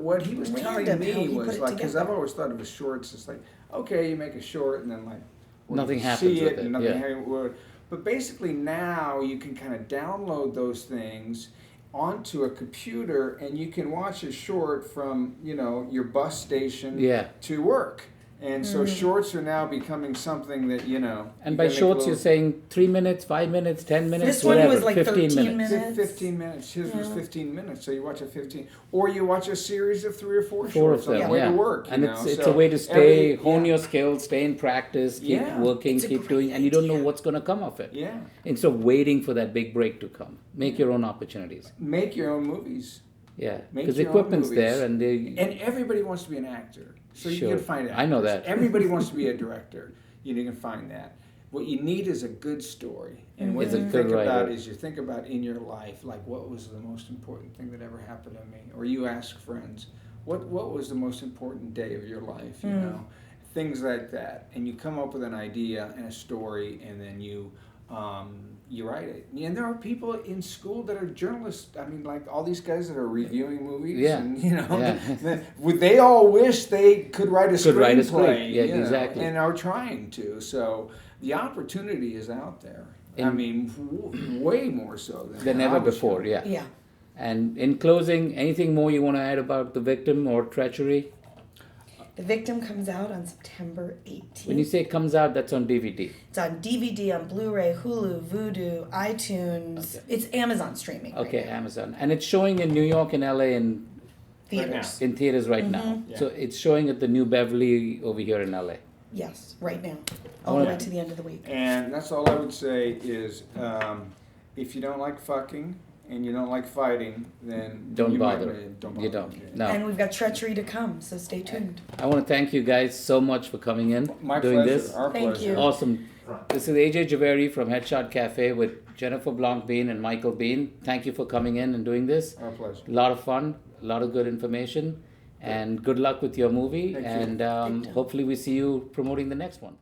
what he was telling Random how me he put was it like, because together. I've always thought of his shorts as like, okay, you make a short and then like Nothing you happens see with it, it, and nothing yeah. happens. But basically now you can kind of download those things onto a computer, and you can watch a short from your bus station Yeah. to work. And Mm. so shorts are now becoming something that And you by gotta make a shorts, little- you're saying 3 minutes, 5 minutes, 10 minutes, This one whatever, was like 15 13 minutes. minutes. 15 minutes. His was Yeah. 15 minutes. So you watch a 15, or you watch a series of 3 or 4 Four shorts of them, on the way yeah. to work. And you it's know? a way to stay, every- hone yeah. your skills, stay in practice, keep Yeah. working, It's a keep great doing, and you don't know idea. what's going to come of it. Yeah, Instead of waiting for that big break to come, make your own opportunities. make your own movies, Yeah, Make because the your own equipment's movies. there, and they. and everybody wants to be an actor. So you Sure. can find actors. I know that. Everybody wants to be a director. You can find that. What you need is a good story, and what It's a you good think about writer. is you think about in your life, like what was the most important thing that ever happened to me, or you ask friends, what was the most important day of your life, you know, things like that, and you come up with an idea and a story, and then you write it. And there are people in school that are journalists. I mean, like all these guys that are reviewing movies. Yeah. And, Yeah. would they all wish they could write a Could write a screenplay? script. Yeah, you know, exactly. and are trying to. So the opportunity is out there. I And- mean, way more so Than I ever was before, young. yeah. yeah. And in closing, anything more you want to add about The Victim or Treachery? The Victim comes out on September 18th. When you say comes out, that's on DVD. It's on DVD, on Blu-ray, Hulu, Vudu, iTunes. Okay. It's Amazon streaming. Okay, right now. Amazon. And it's showing in New York and LA and Theaters. in theaters right now. Yeah. So it's showing at the New Beverly over here in LA. Yes, right now. I All the wanna- way to the end of the week. And that's all I would say is, if you don't like fucking, and you don't like fighting, then Don't you might- bother. don't You bother. don't. Yeah. No. And we've got treachery to come, so stay tuned. I want to thank you guys so much for coming in, My doing pleasure. this. Our Thank pleasure. you. Awesome. This is Ajay Jhaveri from Headshot Cafe with Jennifer Blanc Biehn and Michael Biehn. Thank you for coming in and doing this. Our pleasure. A lot of fun, a lot of good information, and good luck with your movie. Thank you. And Thank you. hopefully we see you promoting the next one.